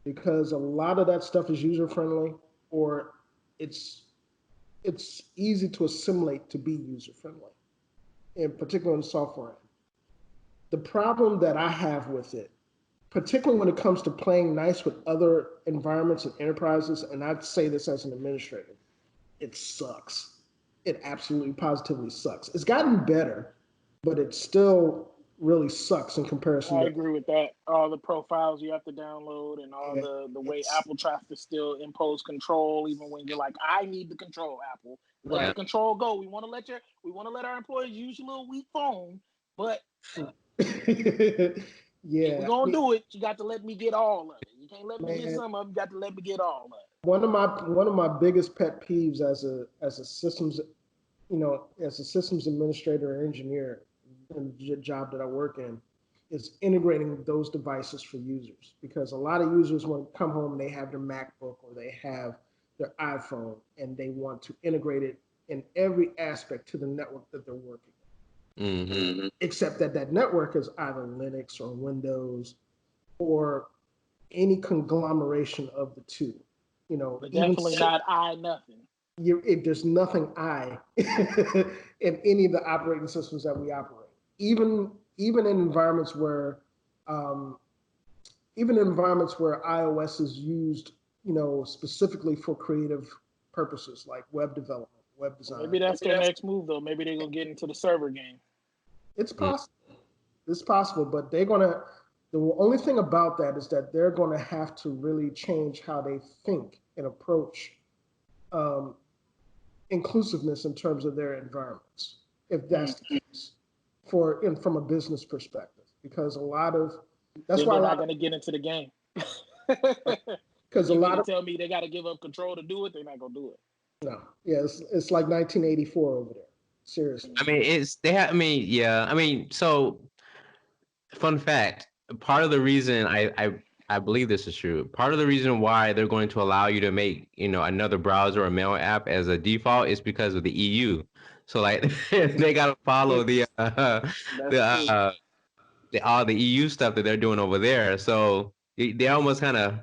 because a lot of that stuff is user friendly or it's it's easy to assimilate to be user friendly, in particular in software. The problem that I have with it, particularly when it comes to playing nice with other environments and enterprises, and I'd say this as an administrator, it sucks. It absolutely positively sucks. It's gotten better, but it still really sucks in comparison I to. agree with that. All the profiles you have to download and all Yeah, the way it's Apple tries to still impose control, even when you're like, I need the control, Apple. Let Yeah. the right. control go. We want to let our employees use your little weak phone, but if we're Yeah, I gonna mean, do it, you got to let me get all of it. You can't let me get man, some of it, you got to let me get all of it. one of my biggest pet peeves as a systems administrator or engineer in the job that I work in is integrating those devices for users because a lot of users want to come home and they have their MacBook or they have their iPhone and they want to integrate it in every aspect to the network that they're working Hmm. except that network is either Linux or Windows or any conglomeration of the two. But Even definitely not I nothing. if there's nothing in any of the operating systems that we operate, even in environments where um, iOS is used, specifically for creative purposes like web development, web Well, design. maybe that's their next move though. Maybe they're gonna get into the server game. It's possible. It's possible, but they're gonna. The only thing about that is that they're going to have to really change how they think and approach um, inclusiveness in terms of their environments, if Mm. that's the case, from a business perspective, because that's Then why they're a not lot of gonna get into the game. because a You mean lot to of tell me they got to give up control to do it? They're not gonna do it. No, yeah, it's like 1984 over there. Seriously. I mean, yeah. I mean, so fun fact, part of the reason I believe this is true. Part of the reason why they're going to allow you to make, another browser or mail app as a default is because of the EU. So like they got to follow the That's true. all the EU stuff that they're doing over there. So they almost kind of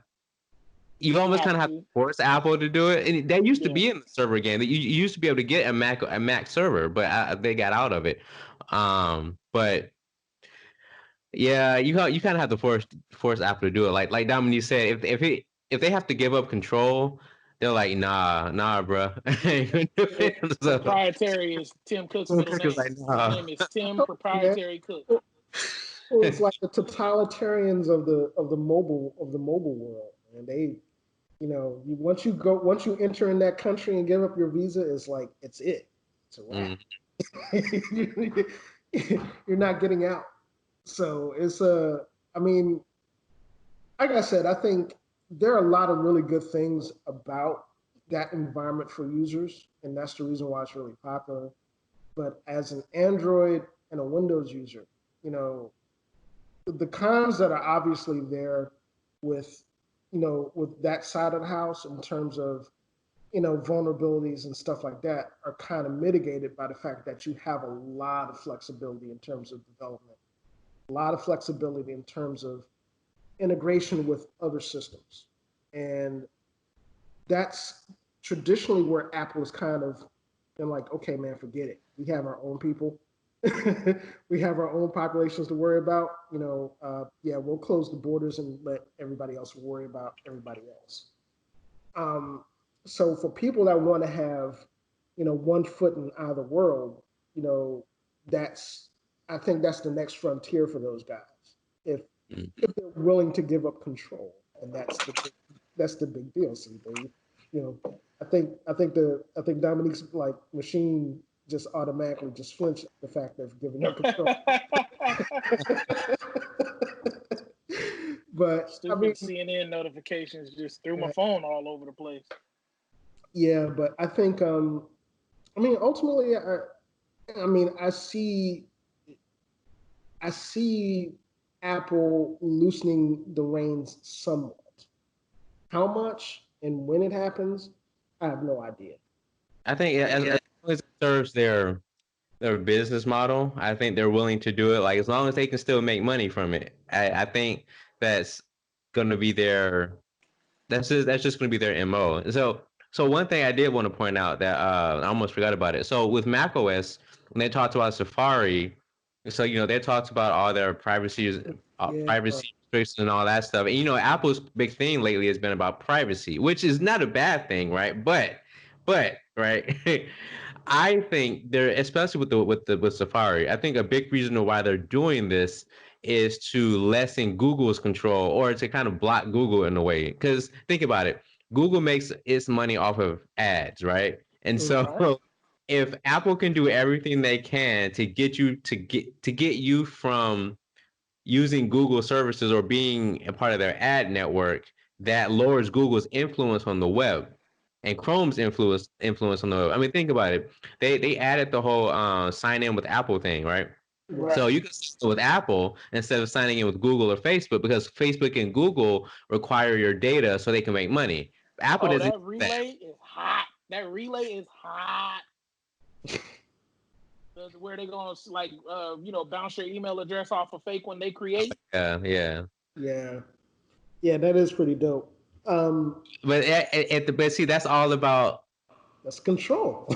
you almost Have kind of have to to. force Apple to do it. And that used to Yeah. be in the server game. You used to be able to get a Mac server, but they got out of it. But yeah, you kind of have to force Apple to do it. Like Dominique said, if they have to give up control, they're like, nah, bro. So Proprietary is Tim Cook's middle it's name. like, His nah. name is Tim Yeah. Proprietary Cook. Well, it's like the totalitarians of the mobile world, and they, once you enter in that country and give up your visa, it's like it's a wrap. Mm. You're not getting out. So it's I mean, like I said, I think there are a lot of really good things about that environment for users, and that's the reason why it's really popular. But as an Android and a Windows user, you know, the cons that are obviously there with with that side of the house in terms of vulnerabilities and stuff like that are kind of mitigated by the fact that you have a lot of flexibility in terms of development, a lot of flexibility in terms of integration with other systems. And that's traditionally where Apple has kind of been like, okay, man, forget it. We have our own people. We have our own populations to worry about. Yeah, we'll close the borders and let everybody else worry about everybody else. Um, so for people that want to have, one foot in either world, you know, that's I think that's the next frontier for those guys. If Mm. if they're willing to give up control, and that's the big deal. See, they, I think Dominique's like machine just automatically just flinched at the fact of giving up control. But I mean, Stupid CNN notifications just threw my phone all over the place. yeah, but I think I mean ultimately I mean I see Apple loosening the reins somewhat. How much and when it happens, I have no idea. I think as long as it serves their business model, I think they're willing to do it. Like as long as they can still make money from it, I think that's going to be that's just going to be their mo. So one thing I did want to point out that I almost forgot about it. So with macOS, when they talked about Safari, so they talked about all their Yeah, privacy restrictions and all that stuff. And Apple's big thing lately has been about privacy, which is not a bad thing, right? But right. I think they're especially with Safari. I think a big reason why they're doing this is to lessen Google's control or to kind of block Google in a way. Because think about it, Google makes its money off of ads, right? And so Right. if Apple can do everything they can to get you from using Google services or being a part of their ad network, that lowers Google's influence on the web and Chrome's influence on the web. I mean, think about it. They added the whole sign in with Apple thing, right? right. So you can sign in with Apple instead of signing in with Google or Facebook because Facebook and Google require your data so they can make money. Apple Oh, doesn't that do that. relay is hot. That relay is hot. Where they gonna bounce your email address off a fake one they create? Yeah. Yeah, yeah, that is pretty dope. But but see, that's all about That's control.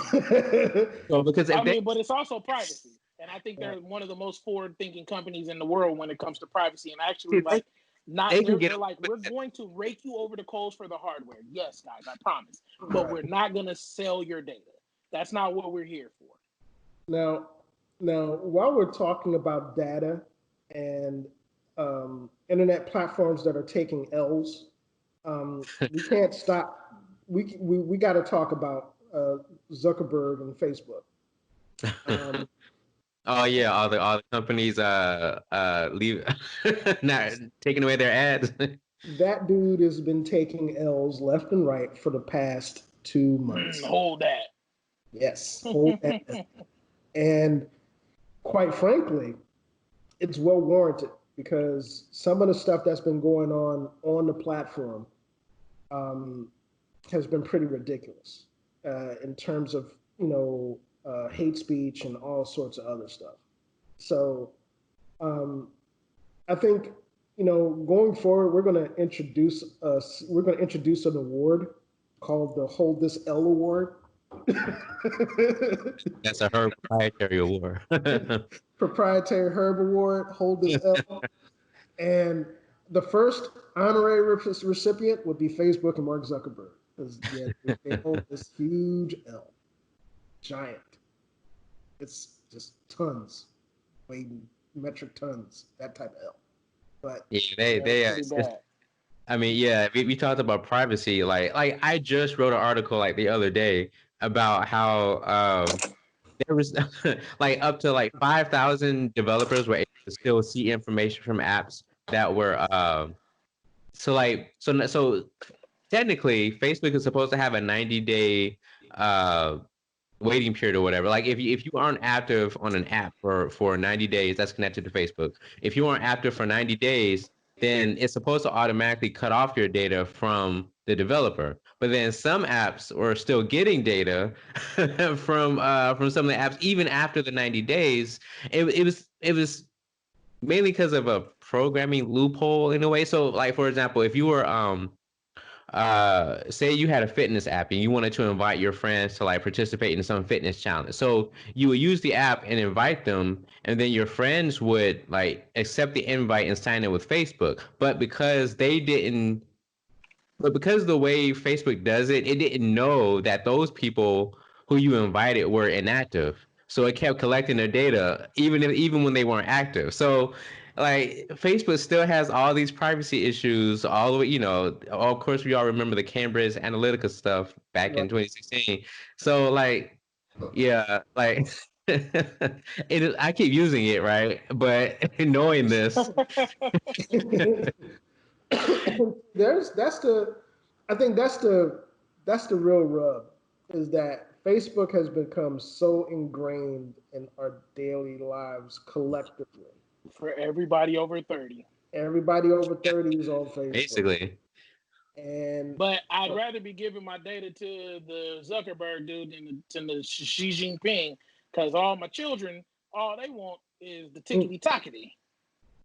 well, because I if they mean, but it's also privacy, and I think they're one of the most forward-thinking companies in the world when it comes to privacy. And actually, see, like, not they can they're get they're like, we're going to rake you over the coals for the hardware. Yes, guys, I promise, but we're not gonna sell your data. That's not what we're here for. Now, now, while we're talking about data and internet platforms that are taking L's, we can't stop. We got to talk about Zuckerberg and Facebook. Um, oh yeah, all the companies leave not taking away their ads. that dude has been taking L's left and right for the past. 2 months. Hold that. Yes, hold that. And quite frankly, it's well warranted because some of the stuff that's been going on the platform has been pretty ridiculous in terms of hate speech and all sorts of other stuff. So I think going forward, we're going to introduce an award called the Hold This L Award. That's a her proprietary award. Proprietary Herb Award, Hold This L. And the first honorary recipient would be Facebook and Mark Zuckerberg. Because they hold this huge L. Giant. It's just tons. Weighing metric tons. That type of L. But yeah, I mean, yeah, we talked about privacy. Like I just wrote an article like the other day about how there was like up to like 5,000 developers were able to still see information from apps that were so technically Facebook is supposed to have a 90-day waiting period or whatever. Like if you aren't active on an app for 90 days that's connected to Facebook, if you aren't active for 90 days, then it's supposed to automatically cut off your data from the developer. But then some apps are still getting data from some of the apps even after the 90 days. It was mainly because of a programming loophole in a way. So like for example, if you were say you had a fitness app and you wanted to invite your friends to like participate in some fitness challenge, so you would use the app and invite them, and then your friends would like accept the invite and sign in with Facebook. But because the way Facebook does it, it didn't know that those people who you invited were inactive. So it kept collecting their data even when they weren't active. So like Facebook still has all these privacy issues all the way, of course we all remember the Cambridge Analytica stuff back in 2016. So like yeah, like I keep using it, right? But knowing this, I think that's the real rub, is that Facebook has become so ingrained in our daily lives collectively. For everybody over 30. Everybody over 30 is on Facebook. Basically. But I'd rather be giving my data to the Zuckerberg dude than the Xi Jinping, because all my children, all they want is the tickety tockety.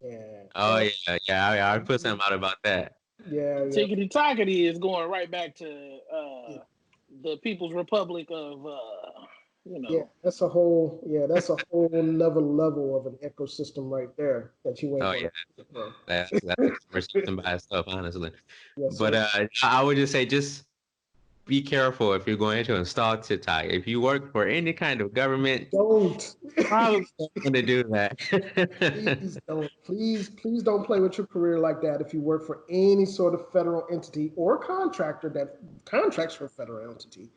Yeah. Oh yeah. I put something out about that. Yeah. Tickety tockety is going right back to the People's Republic of Yeah, that's a whole another level of an ecosystem right there that you ain't. Oh yeah, that's a conversation by itself, honestly. Yes, but I would just say, just be careful if you're going to install TikTok. If you work for any kind of government, don't probably going to do that. Please don't. Please don't play with your career like that. If you work for any sort of federal entity or contractor that contracts for a federal entity,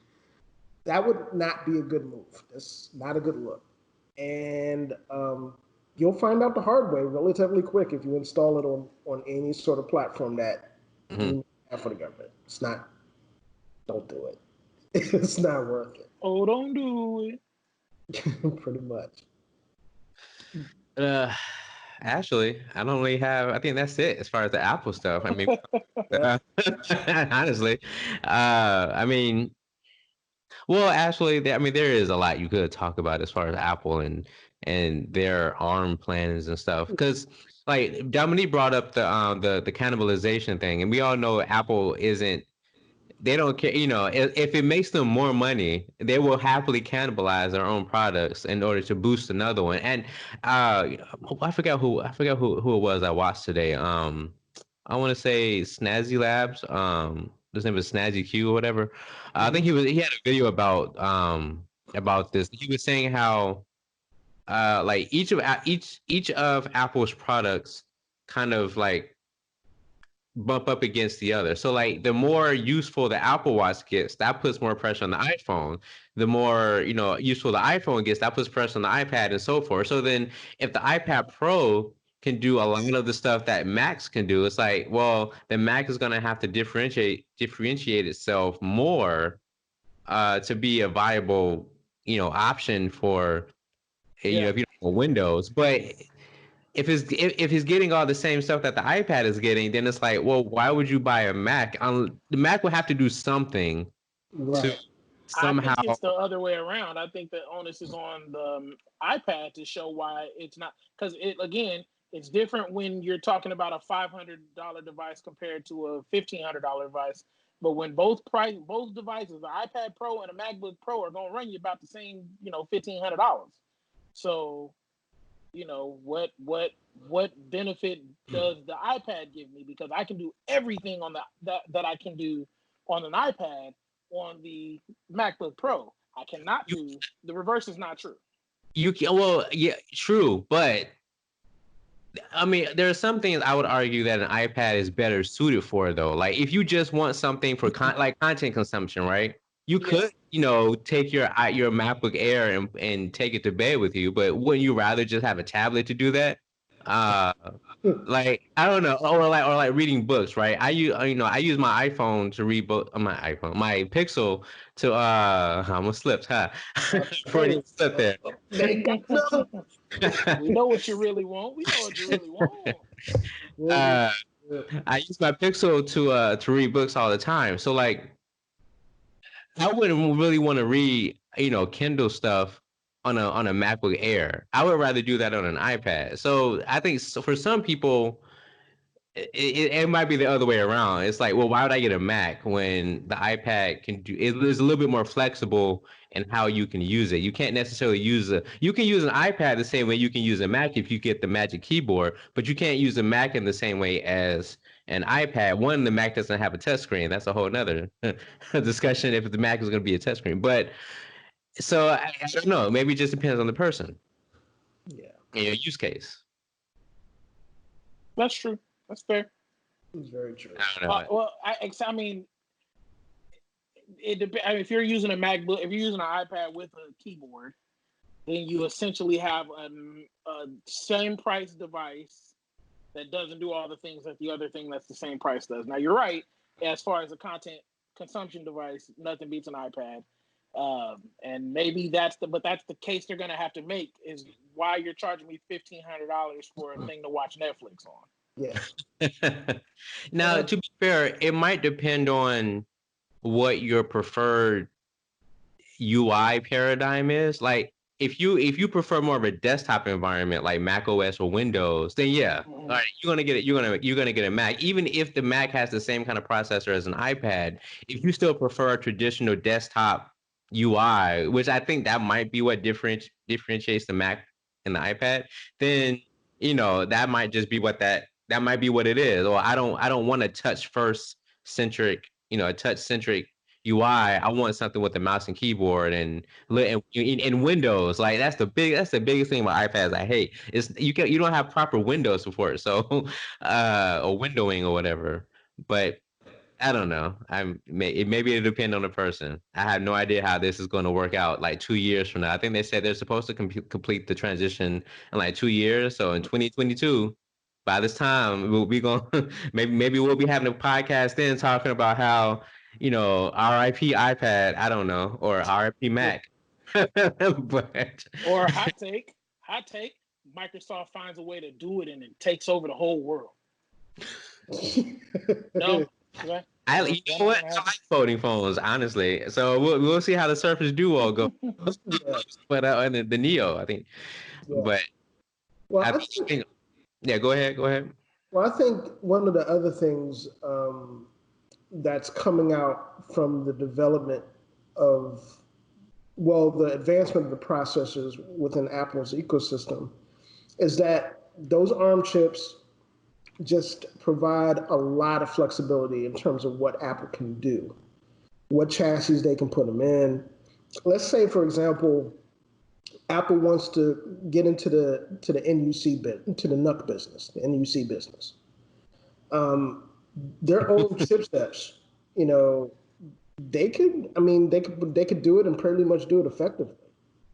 that would not be a good move. That's not a good look. And you'll find out the hard way relatively quick if you install it on any sort of platform that you have for the government. It's not. Don't do it. It's not worth it. Oh, don't do it. Pretty much. Actually, I don't really have. I think that's it as far as the Apple stuff. I mean, honestly, I mean, well, actually, there is a lot you could talk about as far as Apple and their ARM plans and stuff. Because like Dominique brought up the cannibalization thing, and we all know Apple isn't. They don't care. If it makes them more money, they will happily cannibalize their own products in order to boost another one. And I forgot who it was I watched today. I want to say Snazzy Labs. His name is Snazzy Q or whatever. I think he had a video about this. He was saying how like each of Apple's products kind of like bump up against the other. So like the more useful the Apple Watch gets, that puts more pressure on the iPhone. The more, useful the iPhone gets, that puts pressure on the iPad and so forth. So then if the iPad Pro can do a lot of the stuff that Macs can do, it's like, well, the Mac is going to have to differentiate itself more to be a viable, option for, Yeah. if you don't know Windows. But if he's getting all the same stuff that the iPad is getting, then it's like, well, why would you buy a Mac? The Mac would have to do something to Right. I somehow. think it's the other way around. I think the onus is on the iPad to show why it's not, because it's different when you're talking about a $500 device compared to a $1,500 device. But when both devices, the iPad Pro and a MacBook Pro, are going to run you about the same, $1,500. So, what benefit does the iPad give me? Because I can do everything on that I can do on an iPad on the MacBook Pro. I cannot you do the reverse. Is not true. you can, well, yeah, true, but I mean, there are some things I would argue that an iPad is better suited for, though. Like if you just want something for like content consumption, right? You Yeah. could, take your MacBook Air and take it to bed with you, but wouldn't you rather just have a tablet to do that? Uh, like I don't know, or like reading books, right? I use my iPhone to read book, my Pixel to I almost slipped, huh? Freudian slip there. They got no. We know what you really want. We know what you really want. uh, I use my Pixel to read books all the time. So like I wouldn't really want to read, Kindle stuff on a MacBook Air. I would rather do that on an iPad. So I think for some people it might be the other way around. It's like, well, why would I get a Mac when the iPad can do it is a little bit more flexible in how you can use it. You can't necessarily you can use an iPad the same way you can use a Mac if you get the Magic Keyboard, but you can't use a Mac in the same way as an iPad. One, the Mac doesn't have a touchscreen. That's a whole nother discussion if the Mac is going to be a touchscreen. But so I don't know. Maybe it just depends on the person Yeah, and your use case. That's true. That's fair. it's very true. I don't know. Well, I mean, it depends. I mean, if you're using a MacBook, if you're using an iPad with a keyboard, then you essentially have a same price device that doesn't do all the things that the other thing that's the same price does. Now you're right. As far as a content consumption device, nothing beats an iPad. And maybe that's the case they're gonna have to make, is why you're charging me $1,500 for a thing to watch Netflix on. Yeah. Now, to be fair, it might depend on what your preferred UI paradigm is. Like if you prefer more of a desktop environment like Mac OS or Windows, then yeah, all right, you're gonna get a Mac. Even if the Mac has the same kind of processor as an iPad, if you still prefer a traditional desktop UI, which I think that might be what differentiates the Mac and the iPad, then that might just be that might be what it is. Or I don't want a touch first centric, a touch centric UI. I want something with the mouse and keyboard and in Windows. Like that's the biggest thing about iPads I hate. Is you don't have proper Windows support, so or windowing or whatever. But I don't know. Maybe it depends on the person. I have no idea how this is going to work out like 2 years from now. I think they said they're supposed to complete the transition in like 2 years. So in 2022, by this time we'll be going. maybe we'll be having a podcast then talking about how RIP iPad. I don't know, or RIP Mac. But Or hot take, Microsoft finds a way to do it and it takes over the whole world. No, okay. you know what? I like folding phones, honestly. So we'll see how the Surface Duo goes. Yeah. But and the Neo, I think. Yeah. But Well, I think, yeah, go ahead. Go ahead. Well, I think one of the other things that's coming out from the development of, well, the advancement of the processors within Apple's ecosystem is that those ARM chips just provide a lot of flexibility in terms of what Apple can do, what chassis they can put them in. Let's say, for example, Apple wants to get into the NUC bit, to the NUC business, the NUC business. Their own chipsets, you know, they could do it and pretty much do it effectively,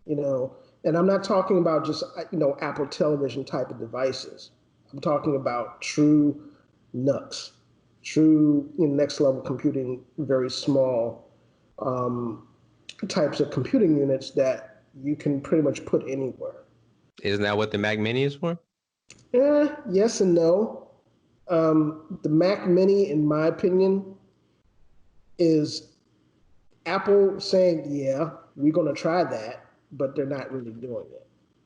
you know. And I'm not talking about just Apple Television type of devices. I'm talking about true NUCs, true next level computing, very small, types of computing units that you can pretty much put anywhere. Isn't that what the Mac Mini is for? Yes and no. The Mac Mini, in my opinion, is Apple saying, "Yeah, we're going to try that," but they're not really doing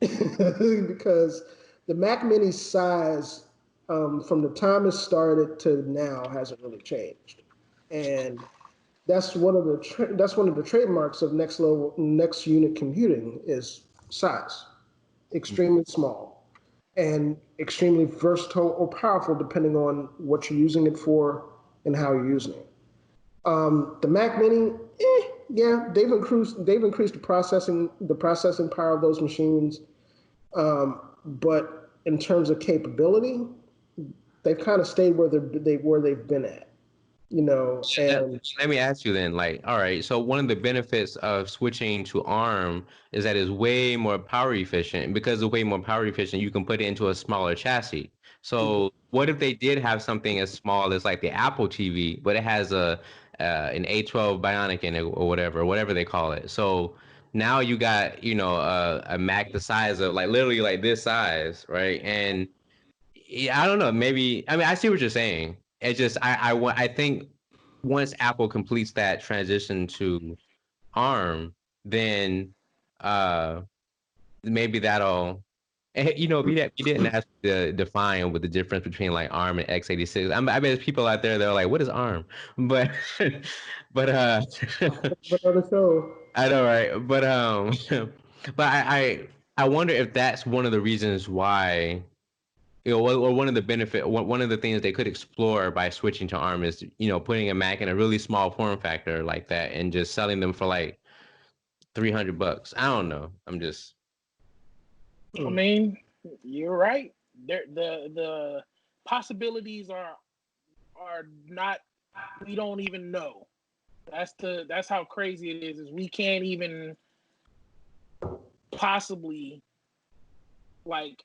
it because the Mac Mini size from the time it started to now hasn't really changed, and that's one of the trademarks of next unit computing is size, extremely small and extremely versatile or powerful depending on what you're using it for and how you're using it. The Mac Mini, yeah, they've increased the processing power of those machines, but in terms of capability, they've kind of stayed where they've been at, and Let me ask you then, like, all right, so one of the benefits of switching to ARM is that it's way more power efficient. And because it's way more power efficient, you can put it into a smaller chassis. So what if they did have something as small as like the Apple TV, but it has an A12 Bionic in it or whatever they call it. So now you got, a Mac the size of like literally like this size, right? And yeah, I don't know. Maybe I mean I see what you're saying. It's just I think once Apple completes that transition to ARM, then uh maybe that'll if you didn't ask to define what the difference between like ARM and x86. I bet there's people out there that are like, what is ARM? But but but other show. I know, right? But but I wonder if that's one of the reasons why or one of the one of the things they could explore by switching to ARM is, putting a Mac in a really small form factor like that and just selling them for like $300. I don't know. I'm just. I mean, you're right. The possibilities are not. We don't even know. That's how crazy it is. Is we can't even possibly like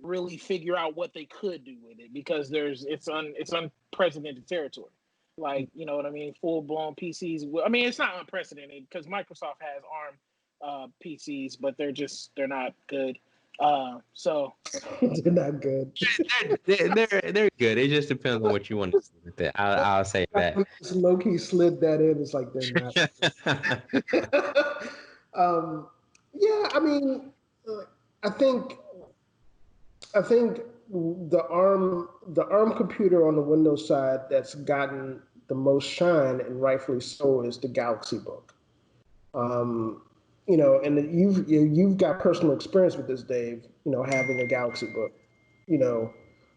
really figure out what they could do with it because it's unprecedented territory. Like, you know what I mean? Full blown PCs. I mean, it's not unprecedented because Microsoft has ARM PCs, but they're not good. So They're not good. They're good. It just depends on what you want to do with it. I'll say that. Just low key slid that in. It's like they're not. um, yeah, I mean, I think I think the ARM computer on the Windows side that's gotten the most shine and rightfully so is the Galaxy Book. Um, and you've got personal experience with this, Dave. Having a Galaxy Book,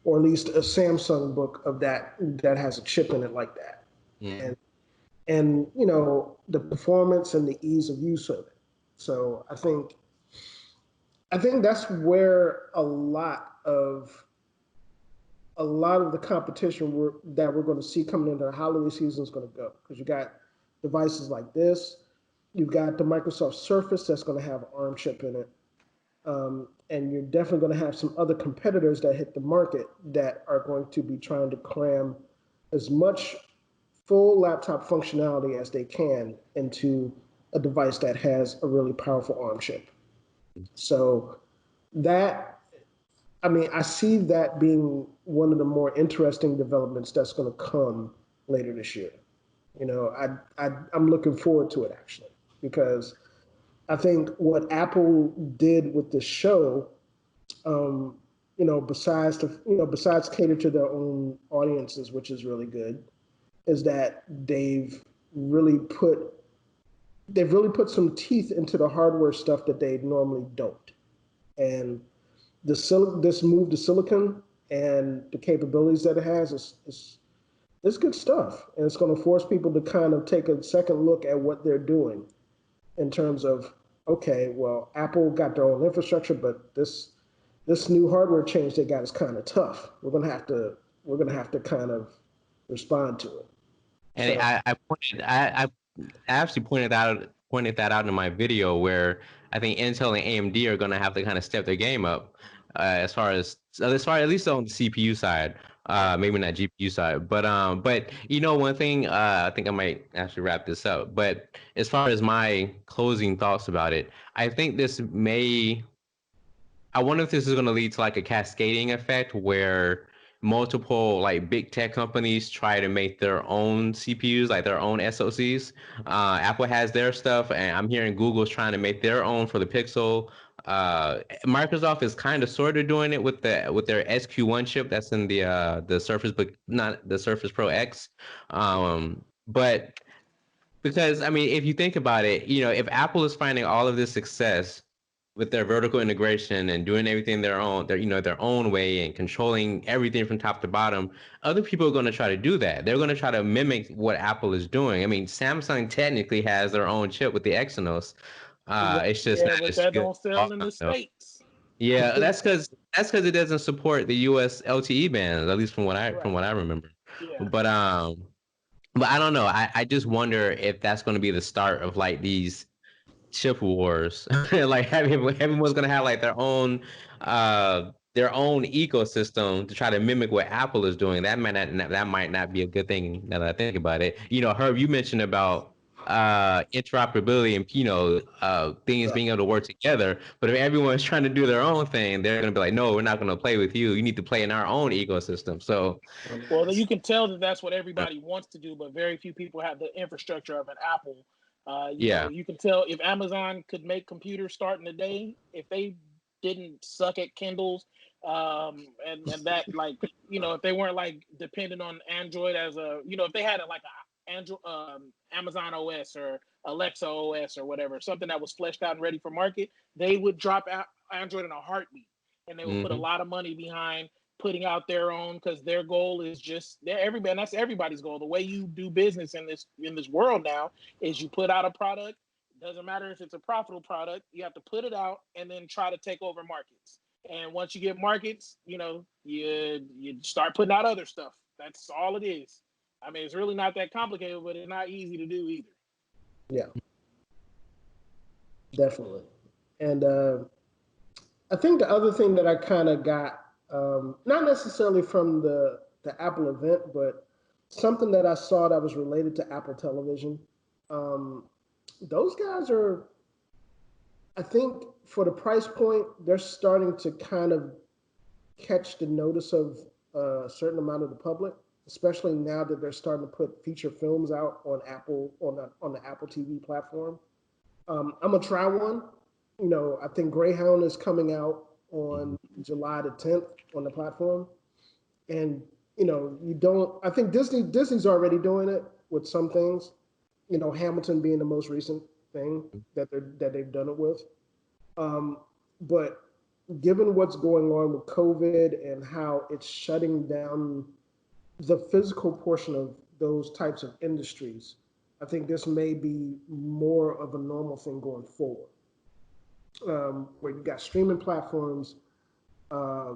or at least a Samsung book of that has a chip in it like that, Yeah. and the performance and the ease of use of it. So I think that's where a lot of the competition that we're going to see coming into the holiday season is going to go because you got devices like this. You've got the Microsoft Surface that's going to have ARM chip in it. And you're definitely going to have some other competitors that hit the market that are going to be trying to cram as much full laptop functionality as they can into a device that has a really powerful ARM chip. So that, I mean, I see that being one of the more interesting developments that's going to come later this year. I'm looking forward to it actually because I think what Apple did with the show, um, besides cater to their own audiences, which is really good, is that really put they've really put some teeth into the hardware stuff that they normally don't. And this move to silicon and the capabilities that it has is good stuff, and it's going to force people to kind of take a second look at what they're doing in terms of, okay, well, Apple got their own infrastructure, but this new hardware change they got is kind of tough. We're gonna have to kind of respond to it. And So I actually pointed that out in my video where I think Intel and AMD are going to have to kind of step their game up as far as at least on the CPU side. Maybe not GPU side, but one thing, I think I might actually wrap this up. But as far as my closing thoughts about it, I think I wonder if this is going to lead to like a cascading effect where multiple like big tech companies try to make their own CPUs, like their own SoCs. Apple has their stuff, and I'm hearing Google's trying to make their own for the Pixel. Microsoft is kind of sort of doing it with their SQ1 chip that's in the Surface, but not the Surface Pro X. But because I mean, if you think about it, if Apple is finding all of this success with their vertical integration and doing everything their own way and controlling everything from top to bottom, other people are going to try to do that. They're going to try to mimic what Apple is doing. I mean, Samsung technically has their own chip with the Exynos. It's just Yeah, not but as that good. don't sell in the States. I Yeah, think that's because it doesn't support the US LTE bands, at least from Right. what I remember. Yeah. But I don't know. I just wonder if that's going to be the start of like these chip wars. Like everyone's gonna have like their own ecosystem to try to mimic what Apple is doing. That might not be a good thing now that I think about it. Herb, you mentioned about interoperability and things yeah, being able to work together. But if everyone's trying to do their own thing, they're gonna be like, no, we're not gonna play with you. You need to play in our own ecosystem. So Well, you can tell that that's what everybody wants to do, but very few people have the infrastructure of an Apple. yeah. You can tell if Amazon could make computers starting today, if they didn't suck at Kindles, and that like if they weren't like dependent on Android as if they had like a Android Amazon OS or Alexa OS or whatever, something that was fleshed out and ready for market, they would drop out Android in a heartbeat, and they would put a Hmm. lot of money behind putting out their own because their goal is just everybody. That's everybody's goal. The way you do business in this world now is you put out a product. Doesn't matter if it's a profitable product. You have to put it out and then try to take over markets. And once you get markets, you start putting out other stuff. That's all it is. I mean, it's really not that complicated, but it's not easy to do either. yeah, definitely. And I think the other thing that I kind of got, not necessarily from the Apple event, but something that I saw that was related to Apple Television. Um, those guys are, I think, for the price point, they're starting to kind of catch the notice of a certain amount of the public, especially now that they're starting to put feature films out on Apple on the Apple TV platform. I'm gonna try one. I think Greyhound is coming out on July the 10th on the platform, and you don't. I think Disney's already doing it with some things. Hamilton being the most recent thing that they've done it with. Um, but given what's going on with COVID and how it's shutting down the physical portion of those types of industries, I think this may be more of a normal thing going forward, where you got streaming platforms uh,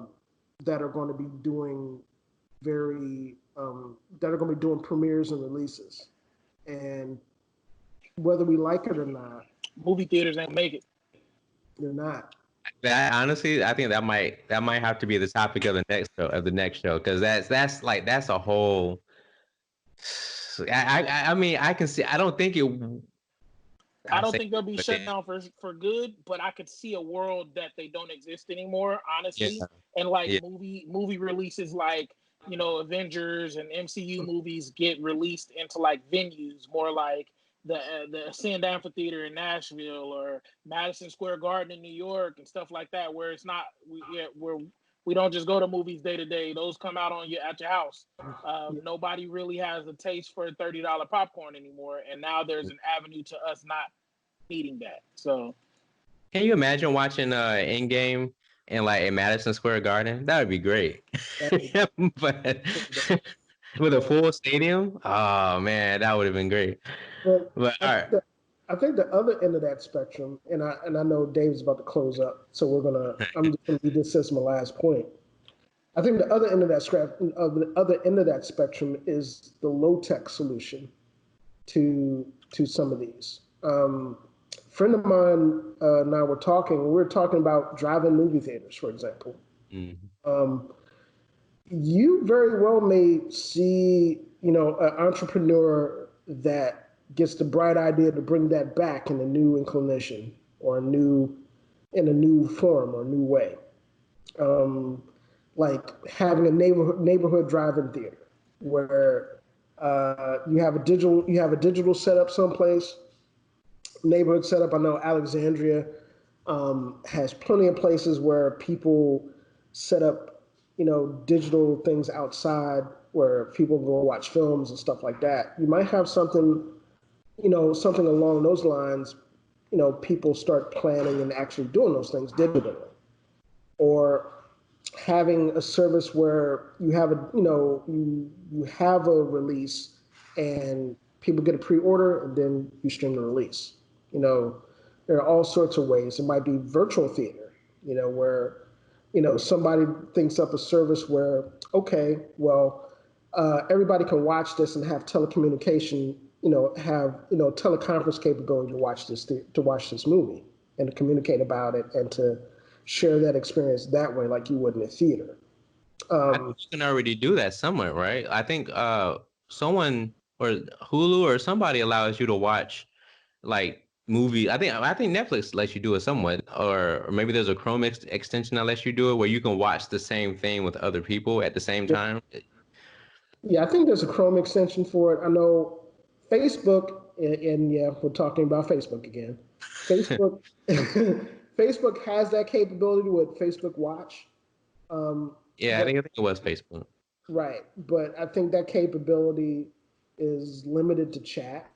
that are going to be doing that are going to be doing premieres and releases, and whether we like it or not, Movie theaters ain't make it. they're not. That honestly, I think that might have to be the topic of the next show because that's a whole. I mean I can see. I don't think it. I I don't say, think they'll be but shut down for good, but I could see a world that they don't exist anymore, yeah, honestly. And like yeah, movie releases, like Avengers and MCU movies get released into like venues, more like the Ascend Amphitheater in Nashville or Madison Square Garden in New York and stuff like that, where it's not where we don't just go to movies day to day. Those come out at your house. Nobody really has a taste for $30 popcorn anymore, and now there's an avenue to us not needing that. So Can you imagine watching Endgame in like a Madison Square Garden? That would be great. That would But be, with a but full stadium, oh man, that would have been great. but But I all think right. that I think the other end of that spectrum, and I know Dave's about to close up, so I'm just gonna do this as my last point. I think the other end of that spectrum is the low tech solution to some of these. Friend of mine and I were talking. We were talking about drive-in movie theaters, for example. Mhm. Um, You very well may see, an entrepreneur that gets the bright idea to bring that back in a new inclination or in a new form or new way. Um, like having a neighborhood drive-in theater where you have a digital setup someplace, neighborhood setup. I know Alexandria has plenty of places where people set up, digital things outside where people go watch films and stuff like that. You might have something, something along those lines. People start planning and actually doing those things digitally, or having a service where you have you have a release and people get a pre-order and then you stream the release. You know, there are all sorts of ways. It might be virtual theater, where somebody thinks up a service where, okay, well, everybody can watch this and have telecommunication, have teleconference capability to watch this movie and to communicate about it and to share that experience that way, like you would in a theater. I think you can already do that somewhere, right? I think someone or Hulu or somebody allows you to watch like movie. I think Netflix lets you do it somewhat, or maybe there's a Chrome extension that lets you do it where you can watch the same thing with other people at the same time. Yeah, I think there's a Chrome extension for it. I know Facebook, and yeah, we're talking about Facebook again. Facebook, Facebook has that capability with Facebook Watch. Um, Yeah, I but think it was Facebook. right, but I think that capability is limited to chat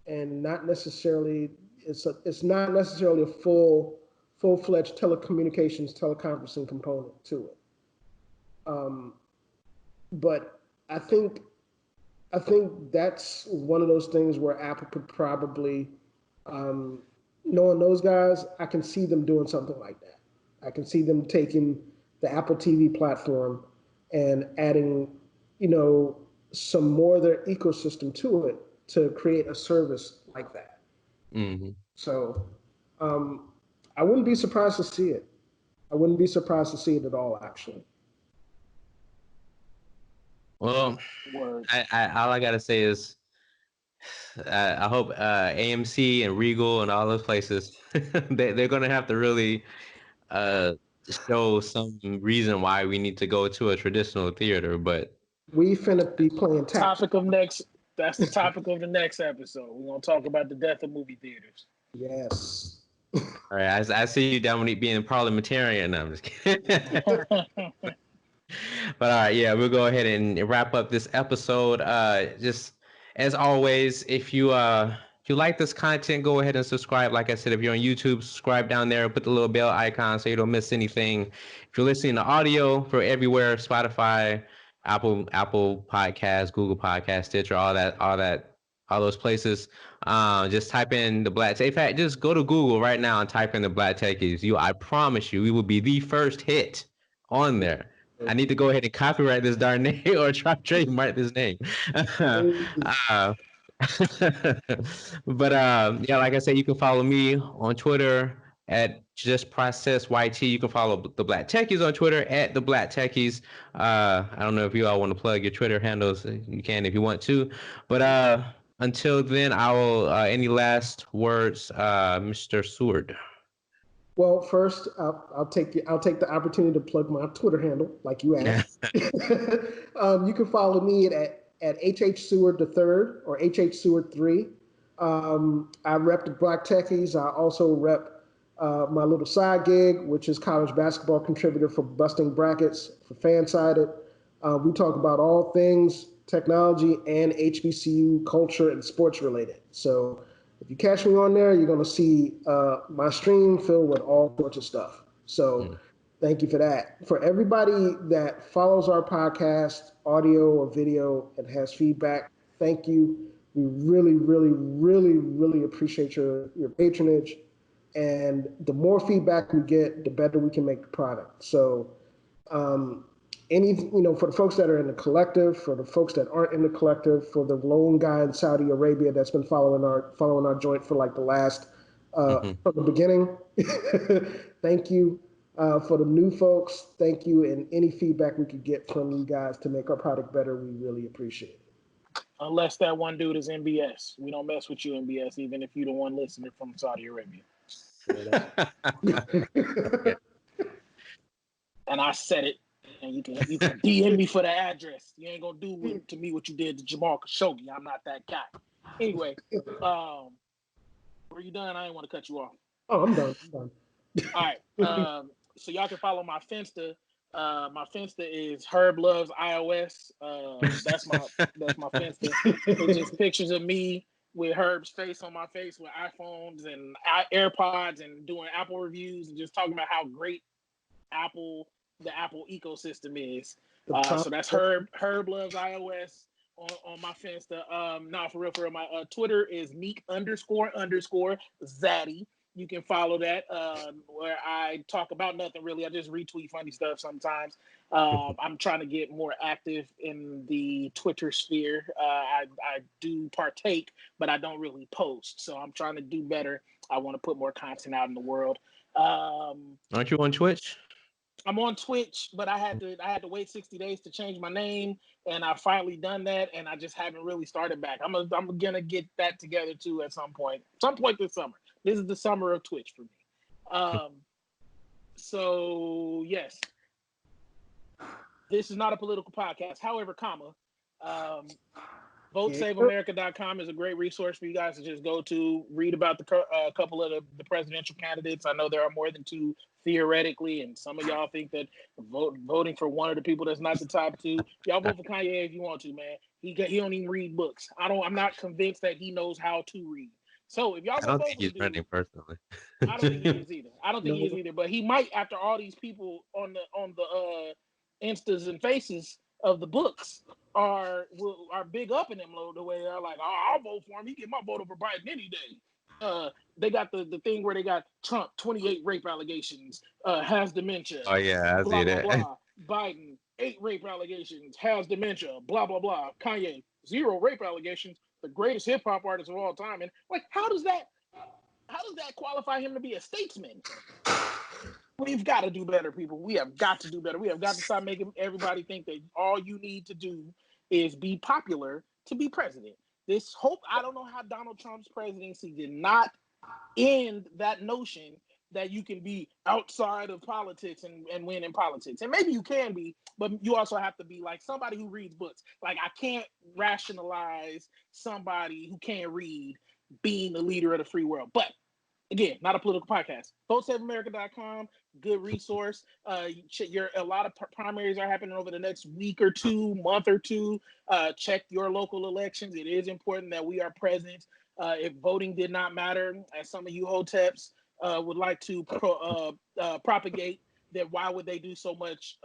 and not necessarily it's not necessarily a full-fledged telecommunications teleconferencing component to it. Um, but I think I think that's one of those things where Apple could probably, um, knowing those guys, I can see them doing something like that. I can see them taking the Apple TV platform and adding, you know, some more of their ecosystem to it to create a service like that. Hmm. So um, I wouldn't be surprised to see it. I wouldn't be surprised to see it at all, actually. Well, Word. all I gotta say is I hope AMC and Regal and all those places they're gonna have to really uh, show some reason why we need to go to a traditional theater. But We finna be playing tactical. Topic of next. That's the topic of the next episode. We're gonna talk about the death of movie theaters. Yes. all right, I see you, Dominique, being a parliamentarian. No, I'm just kidding. But all right, yeah, we'll go ahead and wrap up this episode. Just as always, if you like this content, go ahead and subscribe. Like I said, if you're on YouTube, subscribe down there, put the little bell icon so you don't miss anything. If you're listening to audio for everywhere, Spotify, Apple Podcasts, Google Podcasts, Stitcher, all those places. Just type in the Black. In fact, just go to Google right now and type in the Black Techies. I promise you, we will be the first hit on there. I need to go ahead and copyright this darn name or try to trademark this name. uh, but yeah, like I said, you can follow me on Twitter at Just Process YT. You can follow the Black Techies on Twitter at the Black Techies. I don't know if you all want to plug your Twitter handles. You can if you want to. But until then, I will. Any last words, Mr. Seward? Well, first, I'll take the opportunity to plug my Twitter handle, like you asked. You can follow me at HH Seward the third or HH Seward 3. I rep the Black Techies. I also rep my little side gig, which is college basketball contributor for Busting Brackets for Fansided. We talk about all things technology and HBCU culture and sports related. So if you catch me on there, you're going to see my stream filled with all sorts of stuff. So thank you for that. For everybody that follows our podcast, audio or video, and has feedback, thank you. We really, really, really, really appreciate your patronage. And the more feedback we get, the better we can make the product. So um, for the folks that are in the collective, for the folks that aren't in the collective, for the lone guy in Saudi Arabia that's been following our joint for like the last Mhm. from the beginning. Thank you. For the new folks, thank you, and any feedback we could get from you guys to make our product better, we really appreciate it. Unless that one dude is MBS. We don't mess with you, MBS, even if you're the one listener from Saudi Arabia. Yeah. And I said it, and you can DM me for the address. You ain't gonna do to me what you did to Jamal Khashoggi. I'm not that guy. Anyway, were you done? I didn't want to cut you off. Oh, I'm done. All right. So y'all can follow my Finsta. My Finsta is Herb Loves iOS. That's my Finsta. It's just pictures of me with Herb's face on my face with iPhones and AirPods and doing Apple reviews and just talking about how great the Apple ecosystem is. So that's Herb Loves iOS on my Finsta. No, for real, my Twitter is Meek__Zaddy. You can follow that, where I talk about nothing really. I just retweet funny stuff sometimes. I'm trying to get more active in the Twitter sphere. I do partake, but I don't really post. So I'm trying to do better. I want to put more content out in the world. Aren't you on Twitch? I'm on Twitch, but I had to wait 60 days to change my name, and I finally done that, and I just haven't really started back. I'm gonna get that together too at some point this summer. This is the summer of Twitch for me. So yes, this is not a political podcast. However, VoteSaveAmerica.com is a great resource for you guys to just go to, read about the couple of the presidential candidates. I know there are more than two theoretically, and some of y'all think that voting for one of the people that's not the top two. Y'all vote for Kanye if you want to, man. He don't even read books. I'm not convinced that he knows how to read. So if y'all I don't vote think for he's the dude, running personally. I don't think he is either. He is either. But he might, after all these people on the instas and faces of the books are big up in him the way they're like, oh, I'll vote for him. He get my vote over Biden any day. They got the thing where they got Trump 28 rape allegations, has dementia. Oh yeah, I blah see blah that. blah. Biden 8 rape allegations, has dementia. Blah blah blah. Kanye 0 rape allegations. The greatest hip hop artist of all time. And like, how does that qualify him to be a statesman? We've got to do better, people. We have got to do better. We have got to stop making everybody think that all you need to do is be popular to be president. I don't know how Donald Trump's presidency did not end that notion that you can be outside of politics and win in politics. And maybe you can be, but you also have to be like somebody who reads books. Like, I can't rationalize somebody who can't read being the leader of the free world. But again, not a political podcast. VoteSaveAmerica.com, good resource. A lot of primaries are happening over the next week or two, month or two. Check your local elections. It is important that we are present. If voting did not matter, as some of you hoteps would like to propagate, then why would they do so much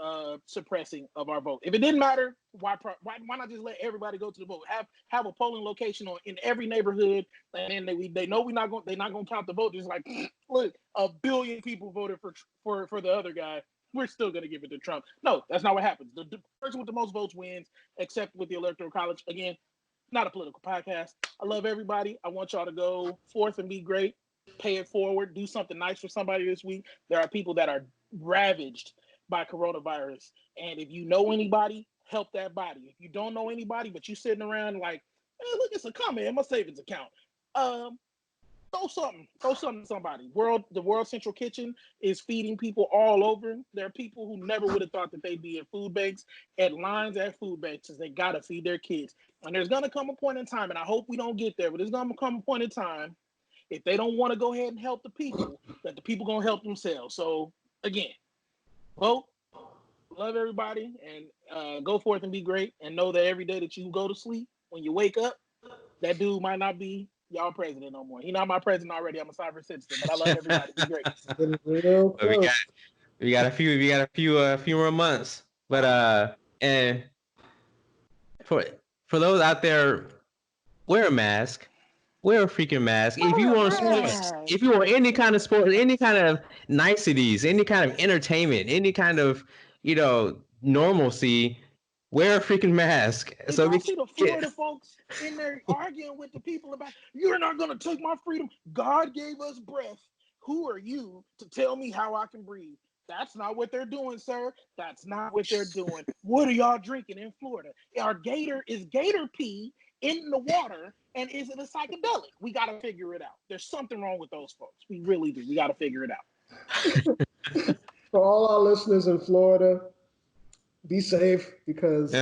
suppressing of our vote? If it didn't matter, why not just let everybody go to the vote? Have a polling location in every neighborhood, and then they know they're not gonna count the vote. Just like, look, 1 billion people voted for the other guy. We're still gonna give it to Trump. No, that's not what happens. The person with the most votes wins, except with the Electoral College. Again, not a political podcast. I love everybody. I want y'all to go forth and be great. Pay it forward. Do something nice for somebody this week. There are people that are ravaged by coronavirus, and if you know anybody, help that body. If you don't know anybody, but you sitting around like, hey, look, it's a comment in my savings account. Throw something to somebody. The World Central Kitchen is feeding people all over. There are people who never would have thought that they'd be in food banks, at lines at food banks, as they gotta feed their kids. And there's gonna come a point in time, and I hope we don't get there, but there's gonna come a point in time, if they don't want to go ahead and help the people, that the people gonna help themselves. So again, vote, love everybody, and go forth and be great. And know that every day that you go to sleep, when you wake up, that dude might not be y'all president no more. He's not my president already. I'm a sovereign citizen, but I love everybody. Be great. But we got a few more months. But and for those out there, wear a mask. Wear a freaking mask. If you want sports, if you want any kind of sport, any kind of niceties, any kind of entertainment, any kind of, normalcy, wear a freaking mask. Did So y'all see the Florida folks in there arguing with the people about, you're not going to take my freedom? God gave us breath. Who are you to tell me how I can breathe? That's not what they're doing, sir. That's not what they're doing. What are y'all drinking in Florida? Is gator pee in the water, and is it a psychedelic? We got to figure it out. There's something wrong with those folks. We really do. We got to figure it out. For all our listeners in Florida, be safe because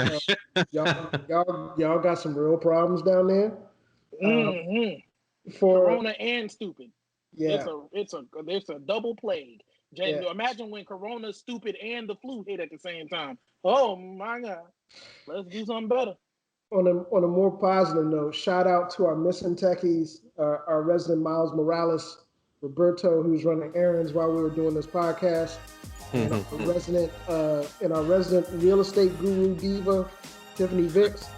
y'all got some real problems down there. For Corona and stupid. Yeah, it's a double plague. Imagine when Corona, stupid, and the flu hit at the same time. Oh my God, let's do something better. On a more positive note, shout out to our missing techies, our resident Miles Morales, Roberto, who's running errands while we were doing this podcast, and our resident real estate guru diva, Tiffany Vicks.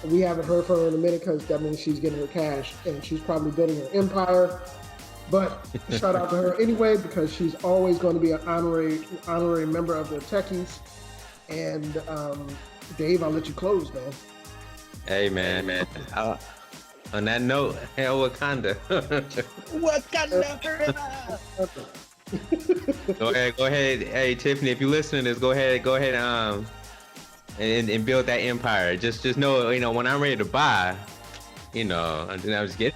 We haven't heard from her in a minute because that means she's getting her cash and she's probably building her empire. But shout out to her anyway because she's always going to be an honorary member of the Techies. And Dave, I'll let you close, man. Hey, man. On that note, hell Wakanda. Wakanda forever. Go ahead. Hey, Tiffany, if you're listening to this, go ahead, and build that empire. Just know, when I'm ready to buy, I'm just kidding.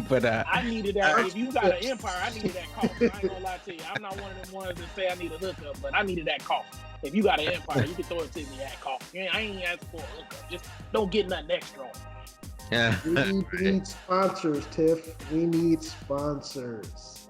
But I needed that. If you got an empire, I needed that coffee. I ain't gonna lie to you. I'm not one of them ones that say I need a hookup, but I needed that coffee. If you got an empire, you can throw it to me at coffee. I ain't asking for a hookup. Just don't get nothing extra on. Yeah. We need sponsors, Tiff. We need sponsors.